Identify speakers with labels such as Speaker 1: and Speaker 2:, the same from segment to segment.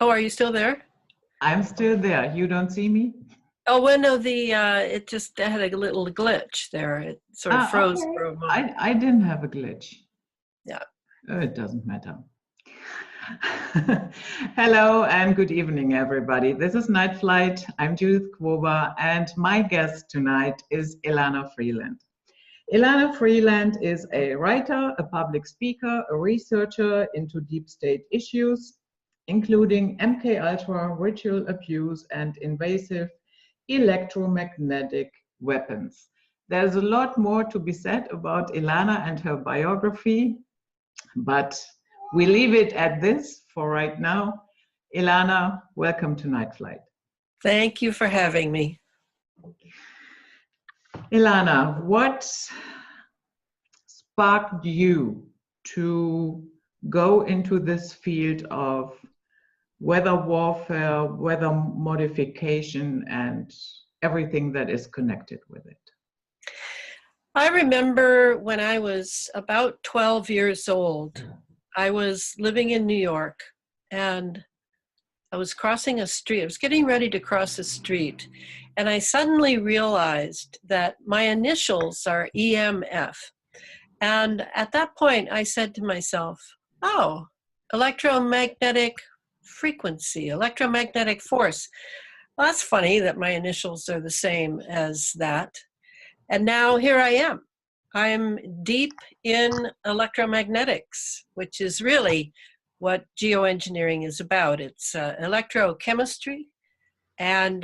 Speaker 1: Hello, are you still there?
Speaker 2: I'm still there. You don't see me?
Speaker 1: Oh, well, no, it just had a little glitch there. It sort of froze
Speaker 2: Okay.
Speaker 1: for a moment.
Speaker 2: I didn't have a glitch.
Speaker 1: Yeah.
Speaker 2: It doesn't matter. Hello and good evening, everybody. This is Night Flight. I'm Judith Kwoba, and my guest tonight is Elana Freeland. Elana Freeland is a writer, a public speaker, a researcher into deep state issues, including MKUltra, ritual abuse, and invasive electromagnetic weapons. There's a lot more to be said about Elana and her biography, but we leave it at this for right now. Elana, welcome to Night Flight.
Speaker 1: Thank you for having me.
Speaker 2: Elana, what sparked you to go into this field of weather warfare, weather modification, and everything that is connected with it?
Speaker 1: I remember when I was about 12 years old, I was living in New York and I was crossing a street. I was getting ready to cross a street, and I suddenly realized that my initials are EMF. And at that point, I said to myself, oh, electromagnetic frequency, electromagnetic force. Well, that's funny that my initials are the same as that. And now here I am. I'm deep in electromagnetics, which is really what geoengineering is about. It's electrochemistry and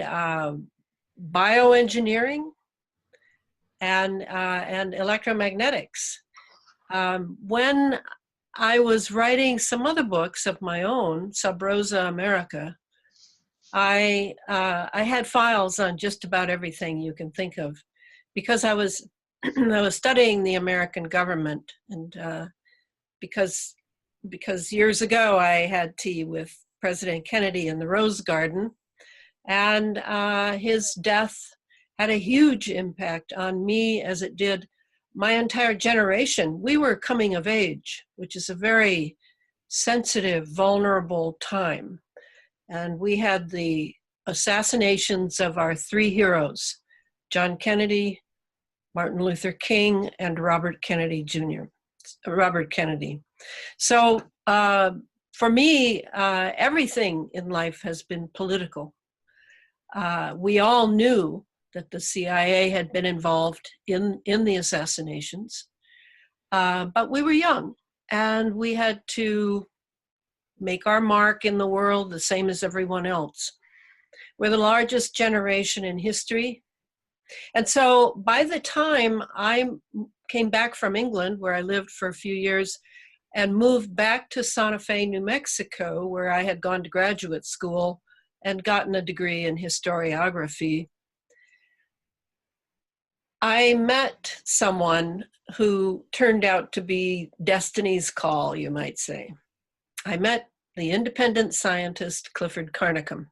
Speaker 1: bioengineering and electromagnetics. When I was writing some other books of my own, Sub Rosa America, I had files on just about everything you can think of, because I was I was studying the American government, and because years ago I had tea with President Kennedy in the Rose Garden, and his death had a huge impact on me, as it did my entire generation. We were coming of age, which is a very sensitive, vulnerable time. And we had the assassinations of our three heroes, John Kennedy, Martin Luther King, and Robert Kennedy Jr. Robert Kennedy. So for me, everything in life has been political. We all knew that the CIA had been involved in the assassinations, but we were young, and we had to make our mark in the world the same as everyone else. We're the largest generation in history. And so by the time I came back from England, where I lived for a few years, and moved back to Santa Fe, New Mexico, where I had gone to graduate school and gotten a degree in historiography, I met someone who turned out to be destiny's call, you might say. I met the independent scientist Clifford Carnicom.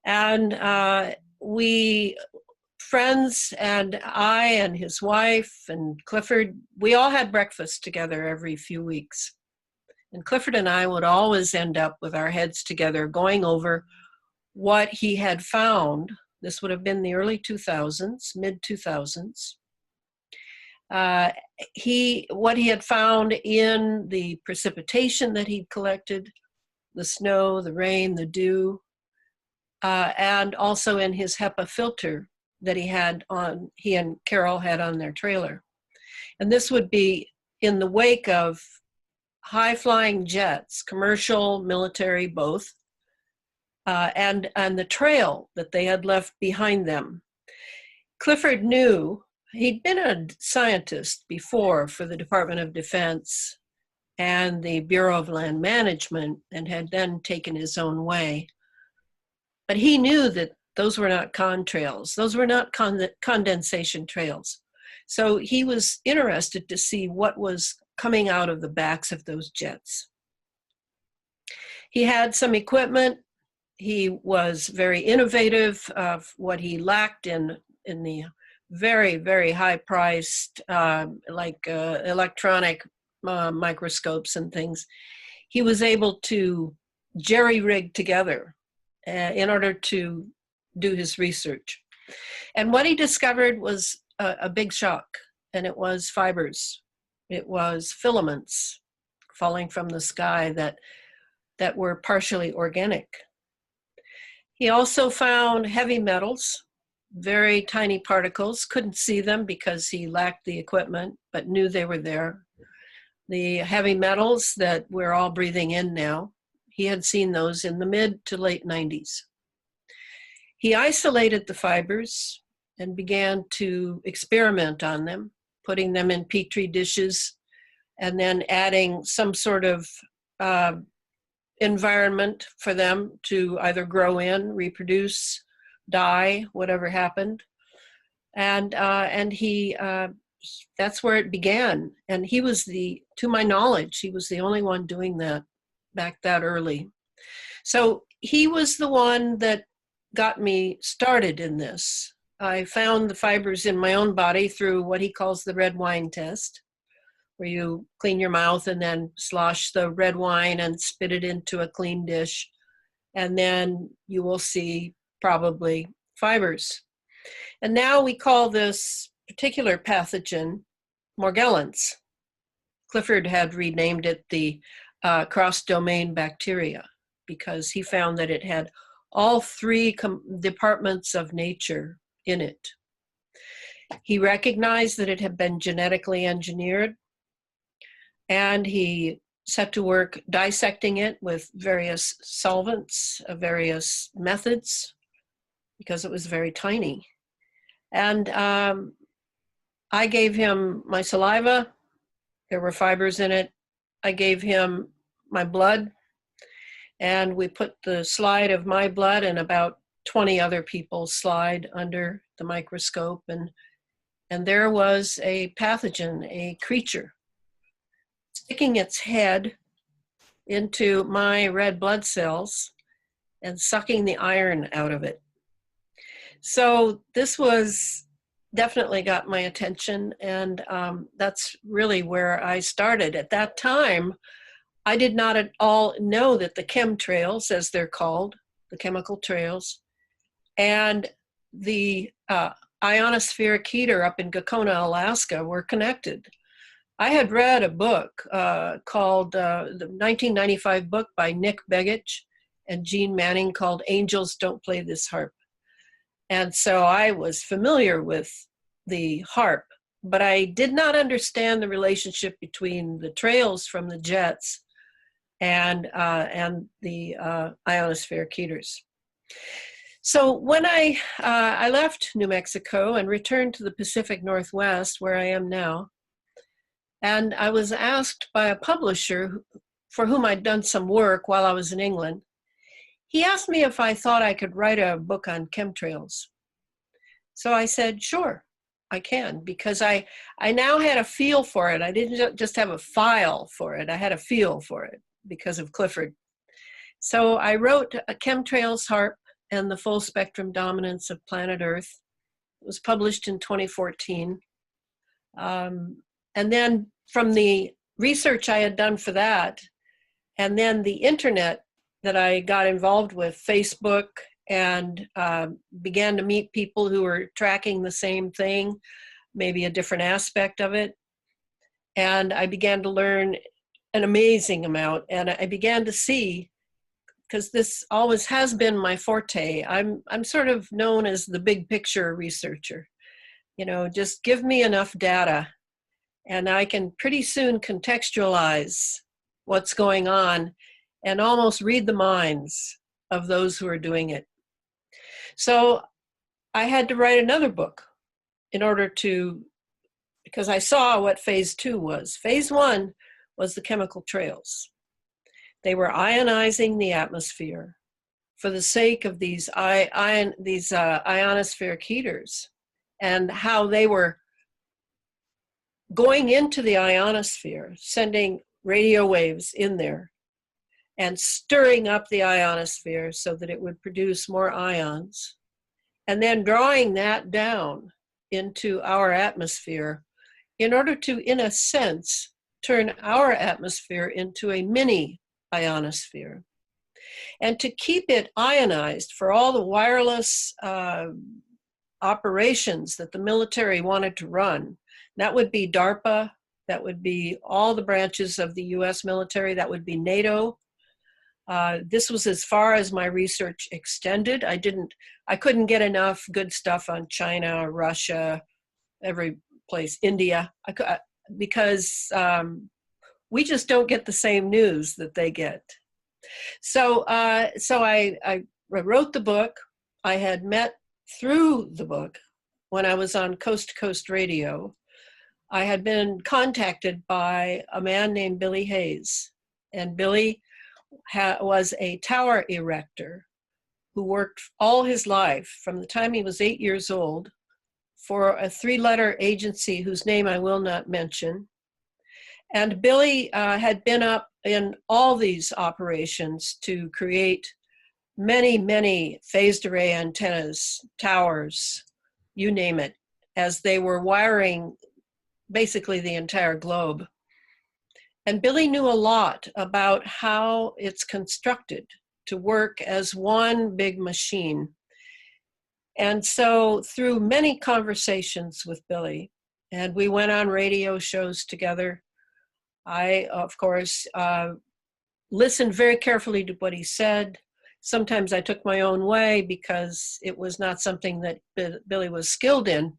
Speaker 1: And we, friends, and I and his wife and Clifford, we all had breakfast together every few weeks. And Clifford and I would always end up with our heads together going over what he had found. This would have been the early 2000s, mid-2000s. What he had found in the precipitation that he'd collected, the snow, the rain, the dew, and also in his HEPA filter that he and Carol had on their trailer. And this would be in the wake of high-flying jets, commercial, military, both, and the trail that they had left behind them. Clifford knew, he'd been a scientist before for the Department of Defense and the Bureau of Land Management, and had then taken his own way. But he knew that those were not contrails. Those were not condensation trails. So he was interested to see what was coming out of the backs of those jets. He had some equipment. He was very innovative of what he lacked in the very, very high-priced, electronic microscopes and things. He was able to jerry-rigged together in order to do his research. And what he discovered was a big shock, and it was fibers. It was filaments falling from the sky that were partially organic. He also found heavy metals, very tiny particles, couldn't see them because he lacked the equipment, but knew they were there. The heavy metals that we're all breathing in now, he had seen those in the mid to late 90s. He isolated the fibers and began to experiment on them, putting them in petri dishes and then adding some sort of environment for them to either grow in, reproduce, die, whatever happened. And he, that's where it began. And he was to my knowledge, he was the only one doing that back that early. So he was the one that got me started in this. I found the fibers in my own body through what he calls the red wine test, where you clean your mouth and then slosh the red wine and spit it into a clean dish. And then you will see probably fibers. And now we call this particular pathogen Morgellons. Clifford had renamed it the cross-domain bacteria because he found that it had all three departments of nature in it. He recognized that it had been genetically engineered, and he set to work dissecting it with various solvents, various methods, because it was very tiny. And I gave him my saliva. There were fibers in it. I gave him my blood, and we put the slide of my blood and about 20 other people's slide under the microscope, and there was a pathogen, a creature, sticking its head into my red blood cells and sucking the iron out of it. So this was definitely got my attention, and that's really where I started. At that time, I did not at all know that the chemtrails, as they're called, the chemical trails, and the ionospheric heater up in Gakona, Alaska, were connected. I had read a book called the 1995 book by Nick Begich and Jean Manning called Angels Don't Play This HAARP. And so I was familiar with the HAARP, but I did not understand the relationship between the trails from the jets and the ionospheric heaters. So when I left New Mexico and returned to the Pacific Northwest, where I am now, and I was asked by a publisher for whom I'd done some work while I was in England, he asked me if I thought I could write a book on chemtrails. So I said, sure, I can, because I now had a feel for it. I didn't just have a file for it, I had a feel for it because of Clifford. So I wrote a Chemtrails, HAARP, and the Full Spectrum Dominance of Planet Earth. It was published in 2014. And then from the research I had done for that, and then the internet that I got involved with, Facebook, and began to meet people who were tracking the same thing, maybe a different aspect of it. And I began to learn an amazing amount, and I began to see, because this always has been my forte, I'm sort of known as the big picture researcher. You know, just give me enough data and I can pretty soon contextualize what's going on and almost read the minds of those who are doing it. So I had to write another book in order to, because I saw what phase 2 was. Phase 1 was the chemical trails. They were ionizing the atmosphere for the sake of these ionospheric heaters, and how they were going into the ionosphere, sending radio waves in there and stirring up the ionosphere so that it would produce more ions, and then drawing that down into our atmosphere in order to, in a sense, turn our atmosphere into a mini ionosphere. and to keep it ionized for all the wireless operations that the military wanted to run. That would be DARPA, that would be all the branches of the US military, that would be NATO. This was as far as my research extended. I couldn't get enough good stuff on China, Russia, every place, India, because we just don't get the same news that they get. So I wrote the book. I had met through the book when I was on Coast to Coast Radio. I had been contacted by a man named Billy Hayes, and Billy was a tower erector who worked all his life from the time he was 8 years old for a 3-letter agency whose name I will not mention. And Billy had been up in all these operations to create many, many phased array antennas, towers, you name it, as they were wiring basically the entire globe. And Billy knew a lot about how it's constructed to work as one big machine. And so through many conversations with Billy, and we went on radio shows together, I, of course, listened very carefully to what he said. Sometimes I took my own way because it was not something that Billy was skilled in.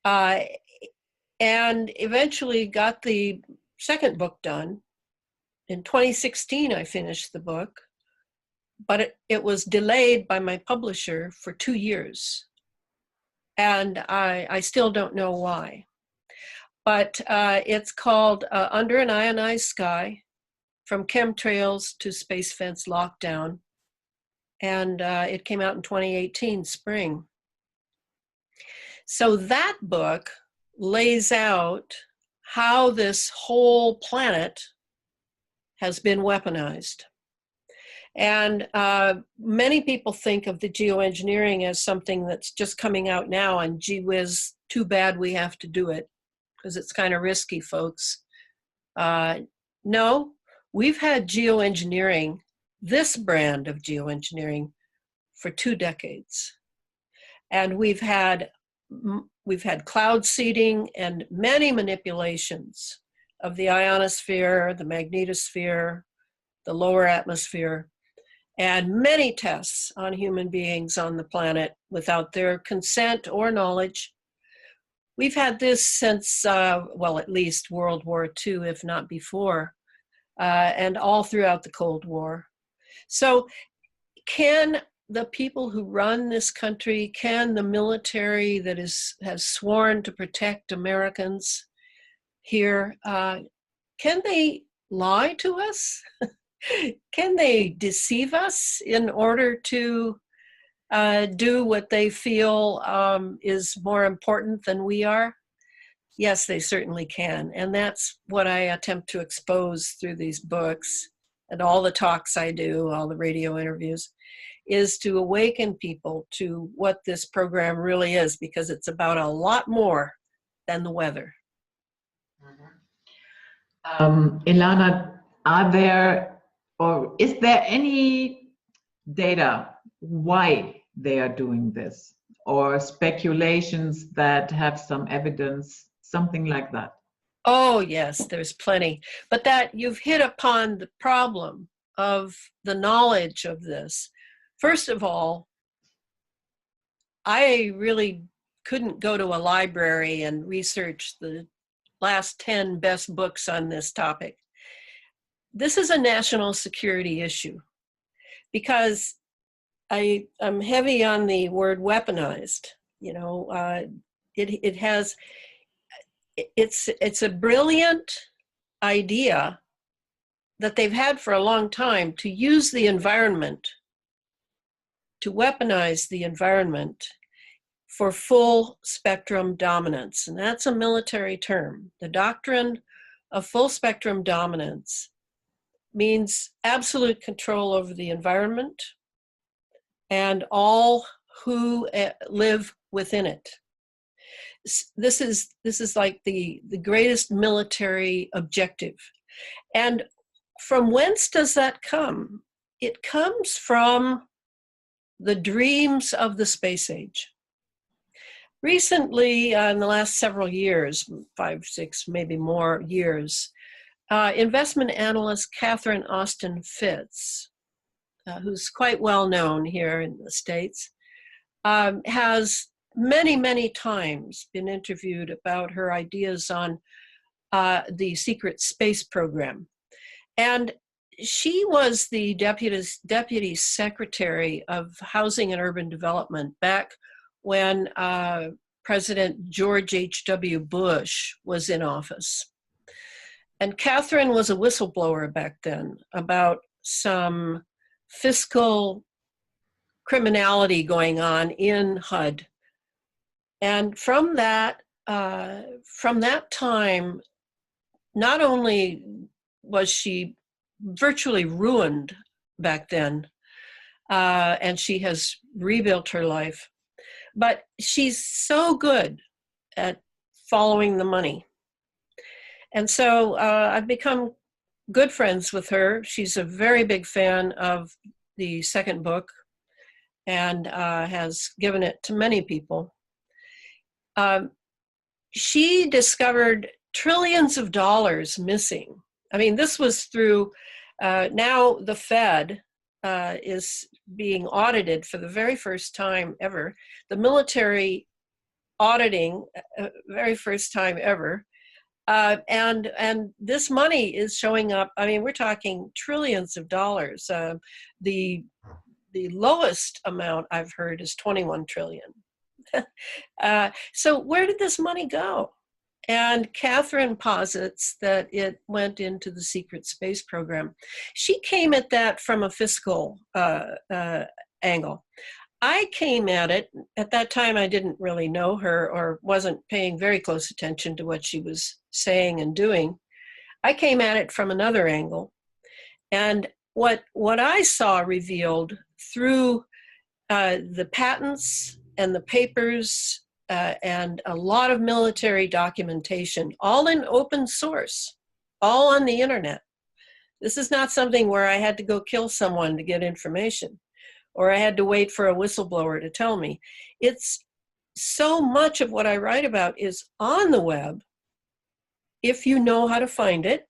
Speaker 1: And eventually got the second book done. In 2016, I finished the book, but it was delayed by my publisher for 2 years. And I still don't know why. But it's called Under an Ionized Sky, From Chemtrails to Space Fence Lockdown. And it came out in 2018, spring. So that book lays out how this whole planet has been weaponized. And many people think of the geoengineering as something that's just coming out now, and gee whiz, too bad we have to do it, because it's kind of risky, folks. No, we've had geoengineering, this brand of geoengineering, for 2 decades. And we've had cloud seeding and many manipulations of the ionosphere, the magnetosphere, the lower atmosphere, and many tests on human beings on the planet without their consent or knowledge. We've had this since, well, at least World War II, if not before, and all throughout the Cold War. So can the people who run this country, can the military that has sworn to protect Americans here, can they lie to us? Can they deceive us in order to do what they feel is more important than we are? Yes, they certainly can. And that's what I attempt to expose through these books and all the talks I do, all the radio interviews, is to awaken people to what this program really is, because it's about a lot more than the weather.
Speaker 2: Elana, are there, or is there any data why they are doing this, or speculations that have some evidence, something like that?
Speaker 1: Oh, yes, there's plenty. But that you've hit upon the problem of the knowledge of this. First of all, I really couldn't go to a library and research the last 10 best books on this topic. This is a national security issue because I'm heavy on the word weaponized. You know, it's a brilliant idea that they've had for a long time to use the environment, to weaponize the environment for full spectrum dominance. And that's a military term. The doctrine of full spectrum dominance means absolute control over the environment and all who live within it. This is like the greatest military objective. And from whence does that come? it comes from the dreams of the space age. Recently, in the last several years, 5, 6, maybe more years, investment analyst Catherine Austin Fitts, who's quite well known here in the States, has many, many times been interviewed about her ideas on the secret space program. And she was the deputy secretary of Housing and Urban Development back when President George H.W. Bush was in office. And Catherine was a whistleblower back then about some fiscal criminality going on in HUD. And from that time, not only was she virtually ruined back then, and she has rebuilt her life, but she's so good at following the money. And so I've become good friends with her. She's a very big fan of the second book and has given it to many people. She discovered trillions of dollars missing. I mean, this was through, now the Fed is being audited for the very first time ever. The military auditing, very first time ever. And this money is showing up. I mean, we're talking trillions of dollars. The lowest amount I've heard is 21 trillion. So where did this money go? And Catherine posits that it went into the secret space program. She came at that from a fiscal angle. I came at it, at that time I didn't really know her or wasn't paying very close attention to what she was saying and doing. I came at it from another angle. And what I saw revealed through the patents and the papers and a lot of military documentation, all in open source, all on the internet. This is not something where I had to go kill someone to get information, or I had to wait for a whistleblower to tell me. It's so much of what I write about is on the web, if you know how to find it,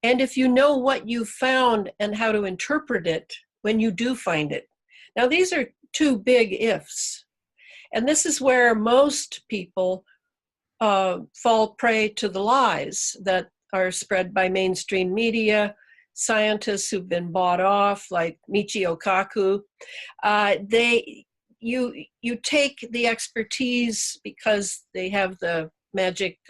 Speaker 1: and if you know what you found and how to interpret it when you do find it. Now, these are two big ifs. And this is where most people fall prey to the lies that are spread by mainstream media, scientists who've been bought off, like Michio Kaku. You take the expertise because they have the magic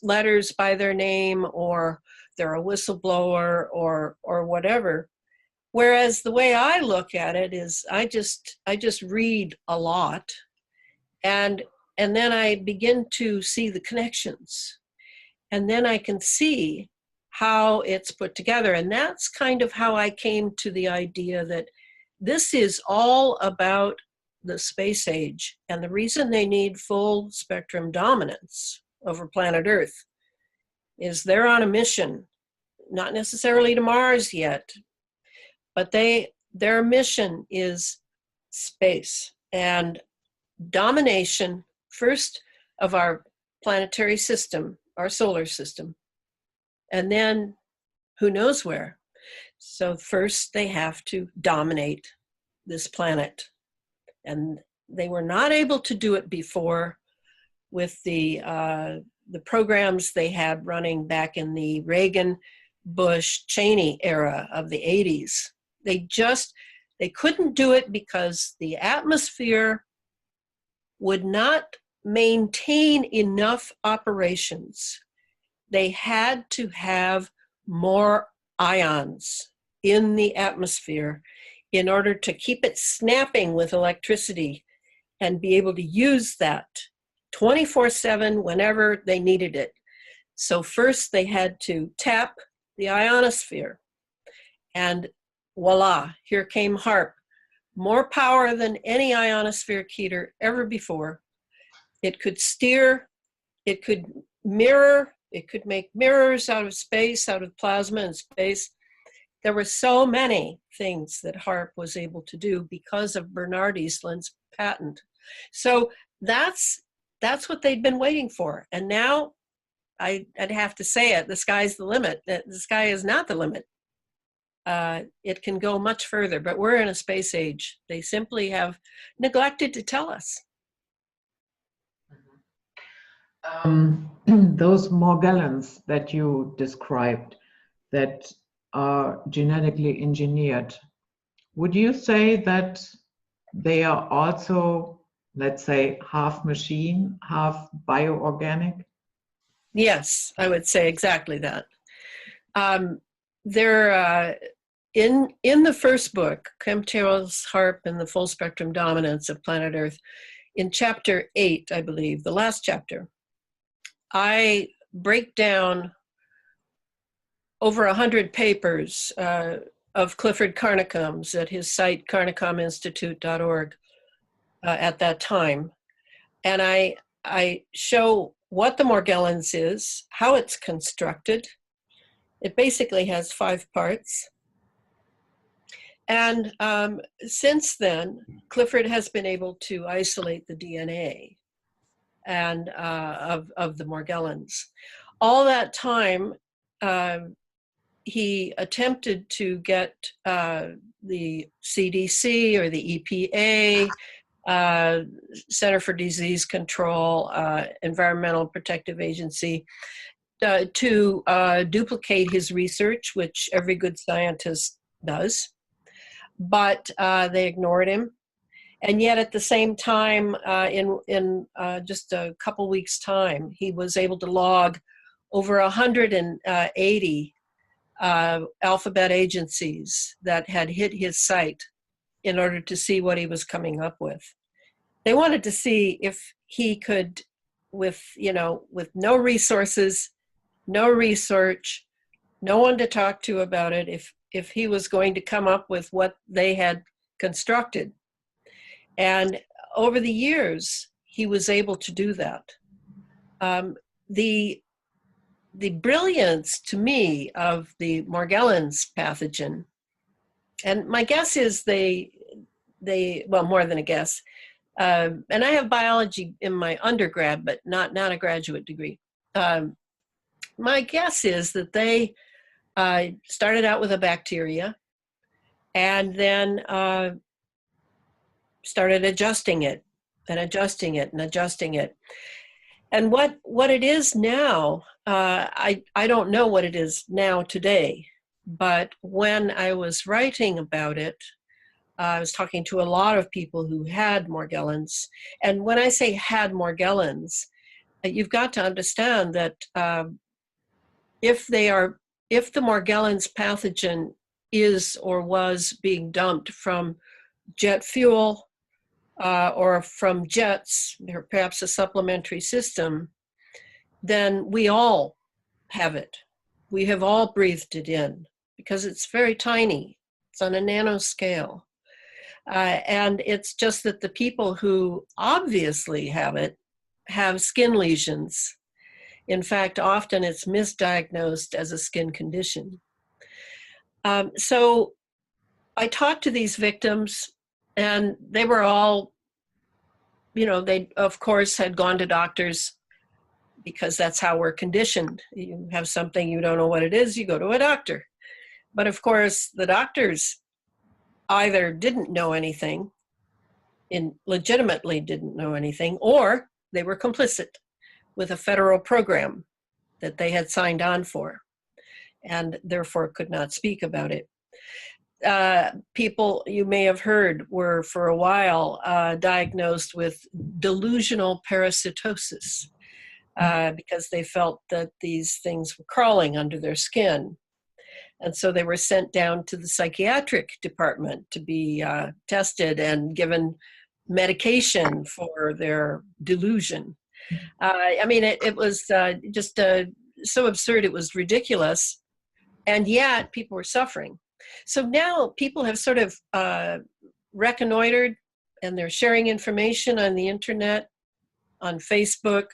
Speaker 1: letters by their name, or they're a whistleblower, or whatever. Whereas the way I look at it is I just read a lot, and then I begin to see the connections, and then I can see how it's put together. And that's kind of how I came to the idea that this is all about the space age, and the reason they need full spectrum dominance over planet Earth is they're on a mission, not necessarily to Mars yet, but their mission is space and domination, first of our planetary system, our solar system, and then who knows where. So first they have to dominate this planet. And they were not able to do it before with the programs they had running back in the Reagan, Bush, Cheney era of the 80s. They couldn't do it because the atmosphere would not maintain enough operations. They had to have more ions in the atmosphere in order to keep it snapping with electricity and be able to use that 24/7 whenever they needed it. So first they had to tap the ionosphere, and voila, here came HAARP. More power than any ionospheric heater ever before. It could steer, it could mirror, it could make mirrors out of space, out of plasma and space. There were so many things that HAARP was able to do because of Bernard Eastland's patent. So that's what they'd been waiting for. And now I'd have to say it, the sky's the limit. The sky is not the limit. It can go much further, but we're in a space age. They simply have neglected to tell us.
Speaker 2: Those Morgellons that you described that are genetically engineered, would you say that they are also, let's say, half machine, half bioorganic?
Speaker 1: Yes, I would say exactly that. They're in the first book, Chemtrails, HAARP, and the Full Spectrum Dominance of Planet Earth, in chapter 8, I believe, the last chapter, I break down over 100 papers of Clifford Carnicom's at his site, carnicominstitute.org, at that time. And I show what the Morgellons is, how it's constructed. It basically has 5 parts. And since then, Clifford has been able to isolate the DNA and of the Morgellons. All that time, he attempted to get the CDC or the EPA, Center for Disease Control, Environmental Protective Agency, to duplicate his research, which every good scientist does, but they ignored him. And yet at the same time, in just a couple weeks' time, he was able to log over 180 alphabet agencies that had hit his site in order to see what he was coming up with. They wanted to see if he could, with no resources, no research, no one to talk to about it, if he was going to come up with what they had constructed. And over the years, he was able to do that. The brilliance to me of the Morgellons pathogen, and my guess is they well, more than a guess, and I have biology in my undergrad, but not a graduate degree. My guess is that they started out with a bacteria and then started adjusting it and adjusting it and adjusting it. And what it is now, I don't know what it is now today, but when I was writing about it, I was talking to a lot of people who had Morgellons. And when I say had Morgellons, you've got to understand that if the Morgellons pathogen is or was being dumped from jet fuel or from jets, or perhaps a supplementary system, then we all have it. We have all breathed it in because it's very tiny. It's on a nanoscale. And it's just that the people who obviously have it have skin lesions. In fact, often it's misdiagnosed as a skin condition. So I talked to these victims, and they were all, they of course had gone to doctors because that's how we're conditioned. You have something, you don't know what it is, you go to a doctor. But of course, the doctors either didn't know anything, legitimately didn't know anything, or they were complicit with a federal program that they had signed on for and therefore could not speak about it. People you may have heard were for a while diagnosed with delusional parasitosis because they felt that these things were crawling under their skin. And so they were sent down to the psychiatric department to be tested and given medication for their delusion. It was just so absurd, it was ridiculous. And yet people were suffering. So now people have sort of reconnoitered, and they're sharing information on the internet, on Facebook,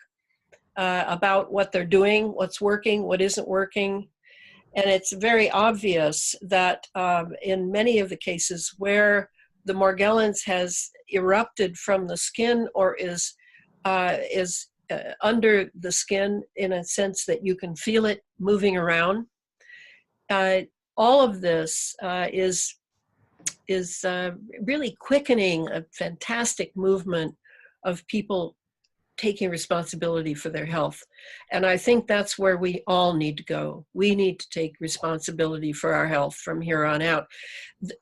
Speaker 1: about what they're doing, what's working, what isn't working. And it's very obvious that in many of the cases where the Morgellons has erupted from the skin or is under the skin in a sense that you can feel it moving around, all of this is really quickening a fantastic movement of people taking responsibility for their health. And I think that's where we all need to go. We need to take responsibility for our health from here on out.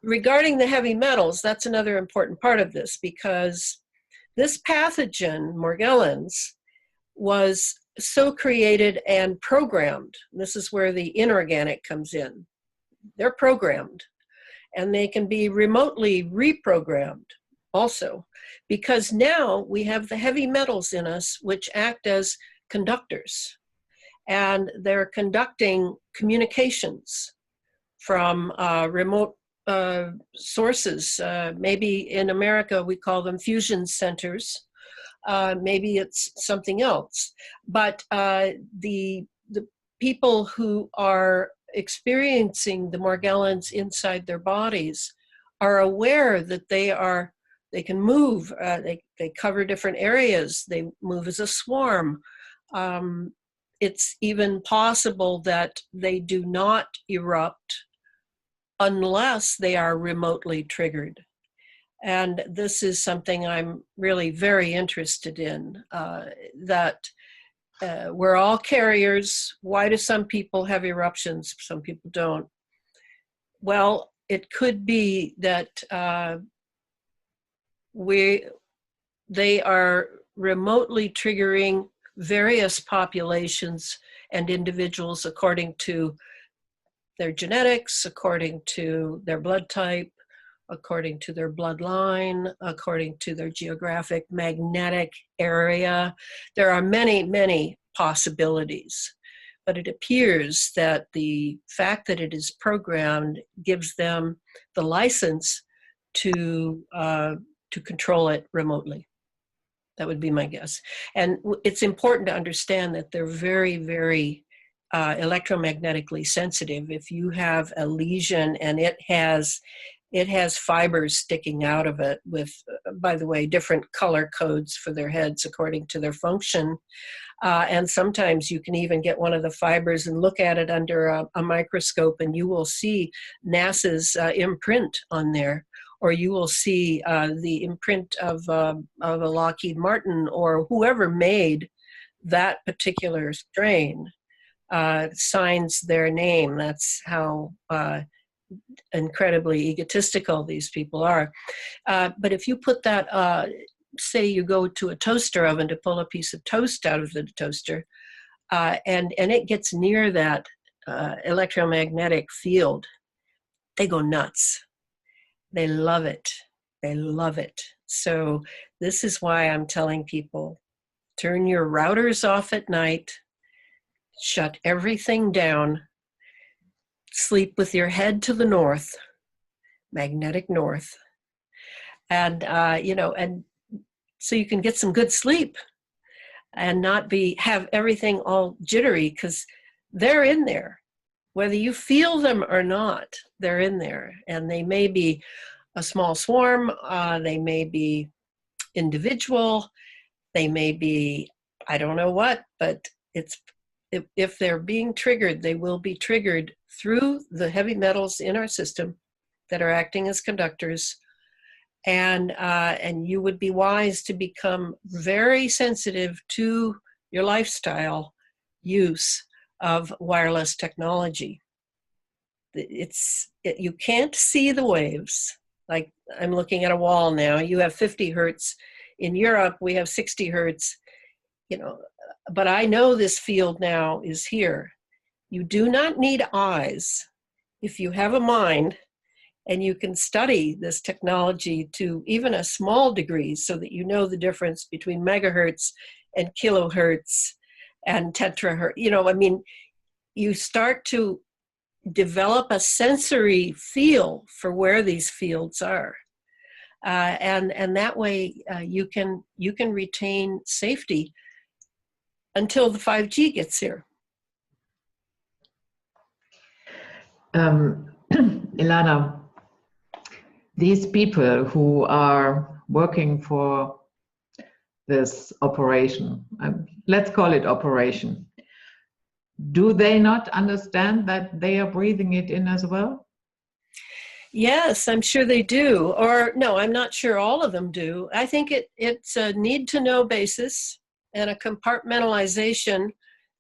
Speaker 1: Regarding the heavy metals, that's another important part of this, because this pathogen, Morgellons, was so created and programmed. This is where the inorganic comes in. They're programmed, and they can be remotely reprogrammed also, because now we have the heavy metals in us which act as conductors, and they're conducting communications from remote sources. Maybe in America we call them fusion centers. Maybe it's something else. But the people who are experiencing the Morgellons inside their bodies are aware that they can move, they cover different areas, they move as a swarm. It's even possible that they do not erupt unless they are remotely triggered. And this is something I'm really very interested in, that we're all carriers. Why do some people have eruptions, some people don't? Well, it could be that they are remotely triggering various populations and individuals according to their genetics, according to their blood type, according to their bloodline, according to their geographic magnetic area. There are many, many possibilities, but it appears that the fact that it is programmed gives them the license to control it remotely. That would be my guess. And it's important to understand that they're very, very electromagnetically sensitive. If you have a lesion and it has fibers sticking out of it with, by the way, different color codes for their heads according to their function. And sometimes you can even get one of the fibers and look at it under a microscope, and you will see NASA's imprint on there, or you will see the imprint of a Lockheed Martin or whoever made that particular strain signs their name. That's how incredibly egotistical these people are. But if you put that, say you go to a toaster oven to pull a piece of toast out of the toaster, and it gets near that electromagnetic field, they go nuts. They love it. They love it. So this is why I'm telling people, turn your routers off at night, shut everything down, sleep with your head to the north, magnetic north, and and so you can get some good sleep and not have everything all jittery, because they're in there. Whether you feel them or not, they're in there. And they may be a small swarm, they may be individual, they may be, I don't know what, but if they're being triggered, they will be triggered through the heavy metals in our system that are acting as conductors. And you would be wise to become very sensitive to your lifestyle use of wireless technology. You can't see the waves. Like, I'm looking at a wall now. You have 50 hertz. In Europe, we have 60 hertz. But I know this field now is here. You do not need eyes. If you have a mind and you can study this technology to even a small degree so that you know the difference between megahertz and kilohertz and tetrahertz, you start to develop a sensory feel for where these fields are. And that way you can retain safety until the 5G gets here.
Speaker 2: Elana, these people who are working for this operation, let's call it operation, do they not understand that they are breathing it in as well?
Speaker 1: Yes, I'm sure they do. Or no, I'm not sure all of them do. I think it's a need to know basis and a compartmentalization.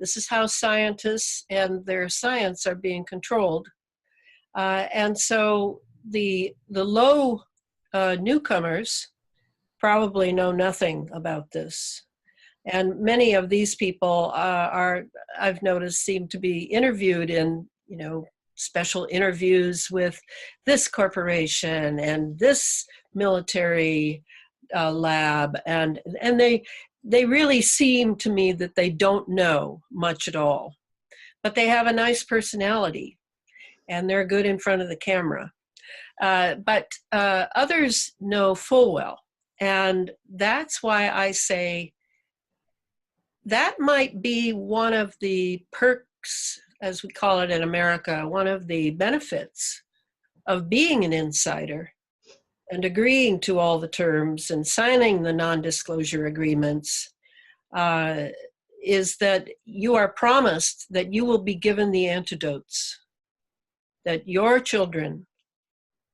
Speaker 1: This is how scientists and their science are being controlled. And so the low newcomers probably know nothing about this. And many of these people I've noticed, seem to be interviewed in, special interviews with this corporation and this military lab, and they really seem to me that they don't know much at all, but they have a nice personality and they're good in front of the camera. But others know full well, and that's why I say that might be one of the perks, as we call it in America, one of the benefits of being an insider and agreeing to all the terms and signing the non-disclosure agreements, is that you are promised that you will be given the antidotes, that your children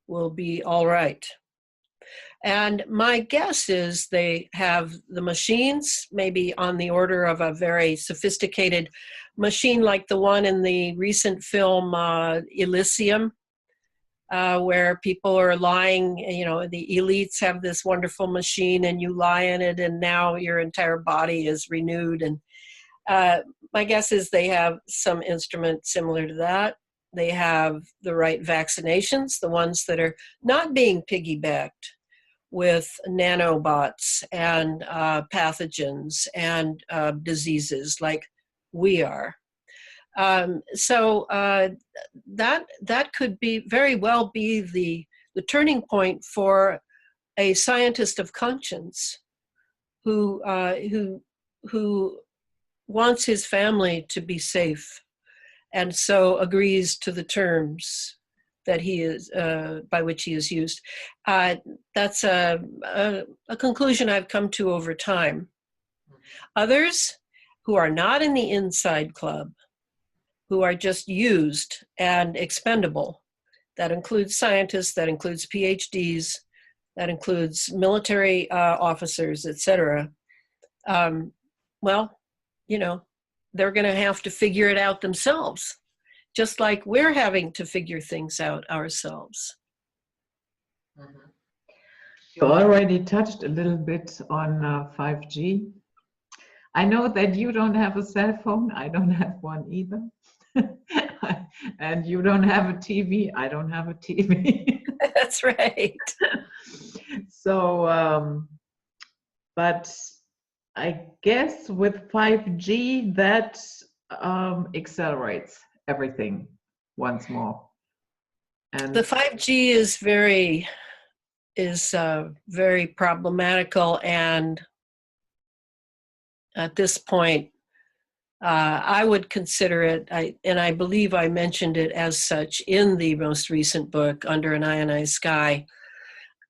Speaker 1: will be all right. And my guess is they have the machines, maybe on the order of a very sophisticated machine like the one in the recent film Elysium, where people are lying, the elites have this wonderful machine and you lie in it and now your entire body is renewed. And my guess is they have some instrument similar to that. They have the right vaccinations, the ones that are not being piggybacked with nanobots and pathogens and diseases like we are. So that could be very well be the turning point for a scientist of conscience who wants his family to be safe, and so agrees to the terms that he is by which he is used. That's a conclusion I've come to over time. Others who are not in the inside club, who are just used and expendable, that includes scientists, that includes PhDs, that includes military officers, etc. Well, they're going to have to figure it out themselves, just like we're having to figure things out ourselves.
Speaker 2: You already touched a little bit on 5G. I know that you don't have a cell phone. I don't have one either. And you don't have a TV. I don't have a TV.
Speaker 1: That's right.
Speaker 2: So, but I guess with 5G that accelerates everything once more. And
Speaker 1: the 5G is very problematical, and at this point, I would consider it, and I believe I mentioned it as such in the most recent book, Under an Ionized Sky,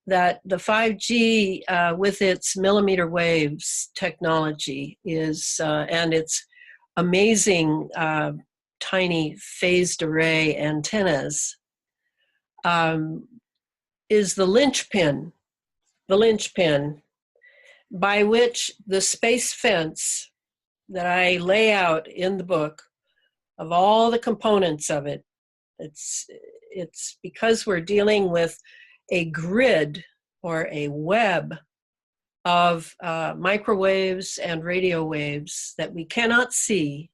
Speaker 1: that the 5G with its millimeter waves technology is, and its amazing tiny phased array antennas, is the linchpin by which the space fence that I lay out in the book, of all the components of it, it's because we're dealing with a grid or a web of microwaves and radio waves that we cannot see,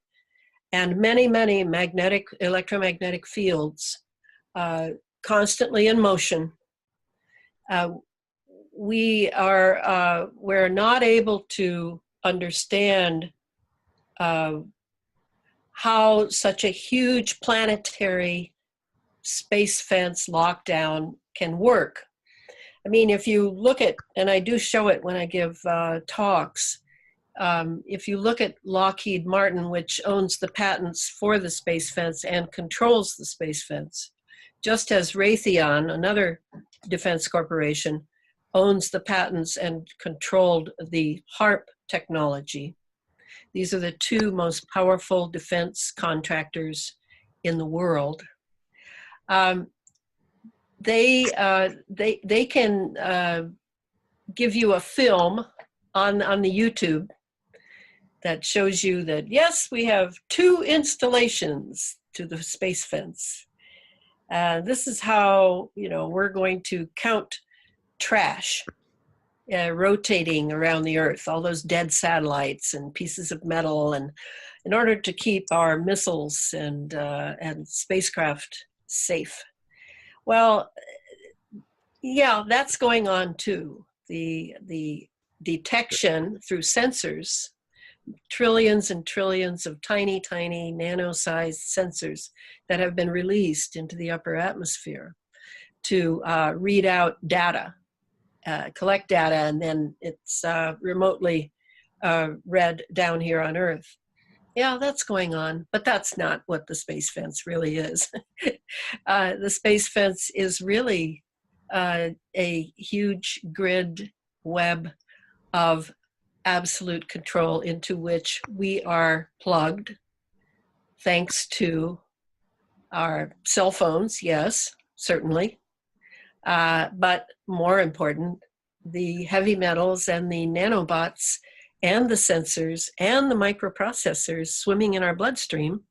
Speaker 1: and many, many electromagnetic fields constantly in motion. We're not able to understand how such a huge planetary space fence lockdown can work. I mean, if you look at, and I do show it when I give talks, If you look at Lockheed Martin, which owns the patents for the space fence and controls the space fence, just as Raytheon, another defense corporation, owns the patents and controlled the HAARP technology. These are the two most powerful defense contractors in the world. They can give you a film on the YouTube that shows you that, yes, we have 2 installations to the space fence. This is how, we're going to count trash rotating around the Earth, all those dead satellites and pieces of metal, and in order to keep our missiles and spacecraft safe. Well, yeah, that's going on too. The detection through sensors, trillions and trillions of tiny, tiny nano-sized sensors that have been released into the upper atmosphere to read out data, collect data, and then it's remotely read down here on Earth. Yeah, that's going on, but that's not what the space fence really is. The space fence is really a huge grid web of absolute control into which we are plugged, thanks to our cell phones, yes, certainly. But more important, the heavy metals and the nanobots and the sensors and the microprocessors swimming in our bloodstream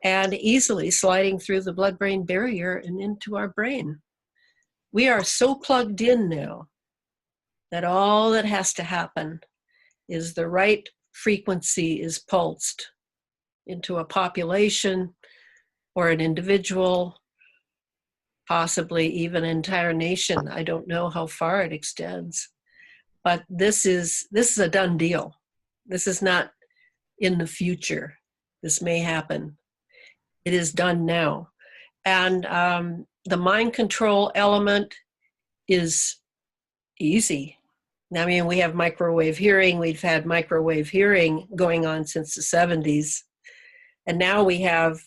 Speaker 1: and easily sliding through the blood-brain barrier and into our brain. We are so plugged in now that all that has to happen is the right frequency is pulsed into a population or an individual, possibly even an entire nation. I don't know how far it extends, but this is a done deal. This is not in the future. This may happen. It is done now. And the mind control element is easy. I mean, we have microwave hearing. We've had microwave hearing going on since the 70s. And now we have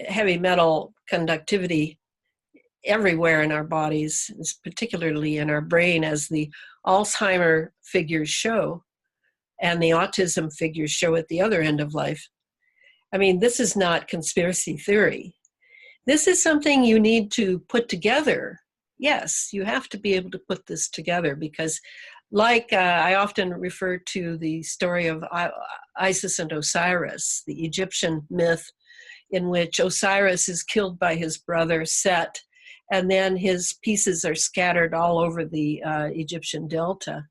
Speaker 1: heavy metal conductivity everywhere in our bodies, particularly in our brain, as the Alzheimer figures show and the autism figures show at the other end of life. I mean, this is not conspiracy theory. This is something you need to put together. Yes, you have to be able to put this together because, like I often refer to the story of Isis and Osiris, the Egyptian myth in which Osiris is killed by his brother Set, and then his pieces are scattered all over the Egyptian delta.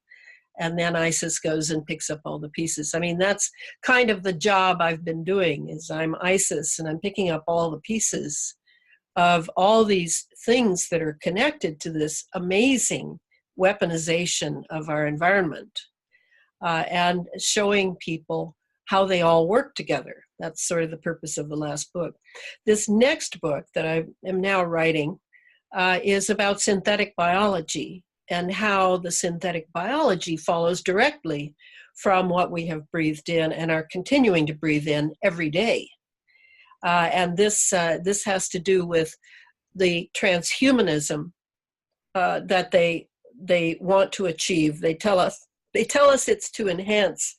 Speaker 1: And then Isis goes and picks up all the pieces. I mean, that's kind of the job I've been doing, is I'm Isis and I'm picking up all the pieces of all these things that are connected to this amazing weaponization of our environment, and showing people how they all work together. That's sort of the purpose of the last book. This next book that I am now writing is about synthetic biology and how the synthetic biology follows directly from what we have breathed in and are continuing to breathe in every day. And this has to do with the transhumanism that they want to achieve. They tell us it's to enhance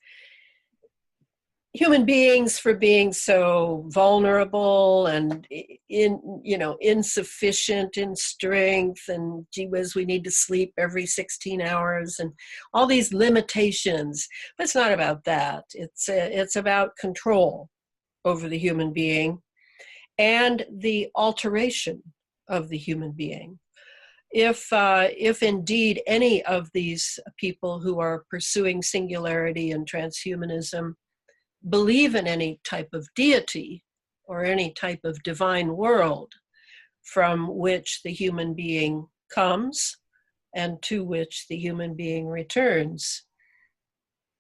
Speaker 1: human beings for being so vulnerable and insufficient in strength, and gee whiz, we need to sleep every 16 hours and all these limitations. But it's not about that. It's about control over the human being and the alteration of the human being. If indeed any of these people who are pursuing singularity and transhumanism believe in any type of deity or any type of divine world from which the human being comes and to which the human being returns,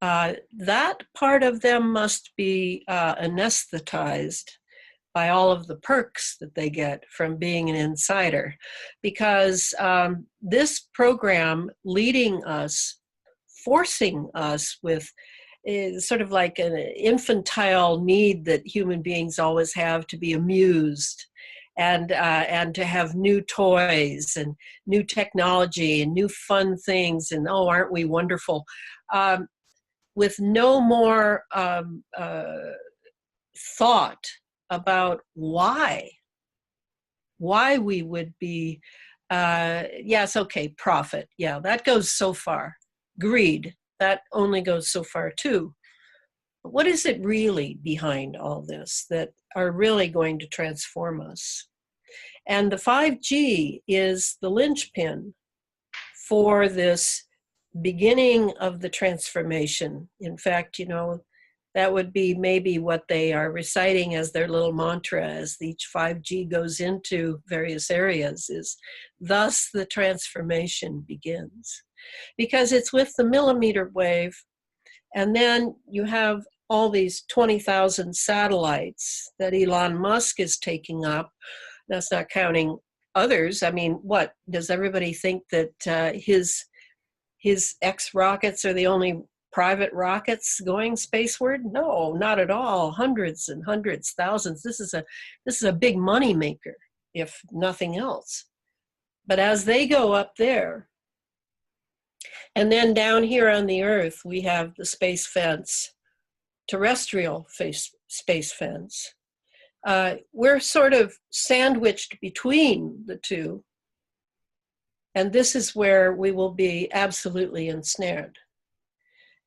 Speaker 1: that part of them must be anesthetized by all of the perks that they get from being an insider. Because this program leading us, forcing us with is sort of like an infantile need that human beings always have to be amused and to have new toys and new technology and new fun things, and oh, aren't we wonderful? With no more thought about why we would be, yes, okay, profit, yeah, that goes so far. Greed, that only goes so far too. But what is it really behind all this that are really going to transform us? And the 5G is the linchpin for this beginning of the transformation. In fact, you know, that would be maybe what they are reciting as their little mantra as each 5G goes into various areas, is thus the transformation begins. Because it's with the millimeter wave, and then you have all these 20,000 satellites that Elon Musk is taking up. That's not counting others. I mean, what, does everybody think that his X-rockets are the only private rockets going spaceward? No, not at all. Hundreds and hundreds, thousands. This is a big money maker, if nothing else. But as they go up there, and then down here on the Earth, we have the space fence, terrestrial space fence. We're sort of sandwiched between the two. And this is where we will be absolutely ensnared.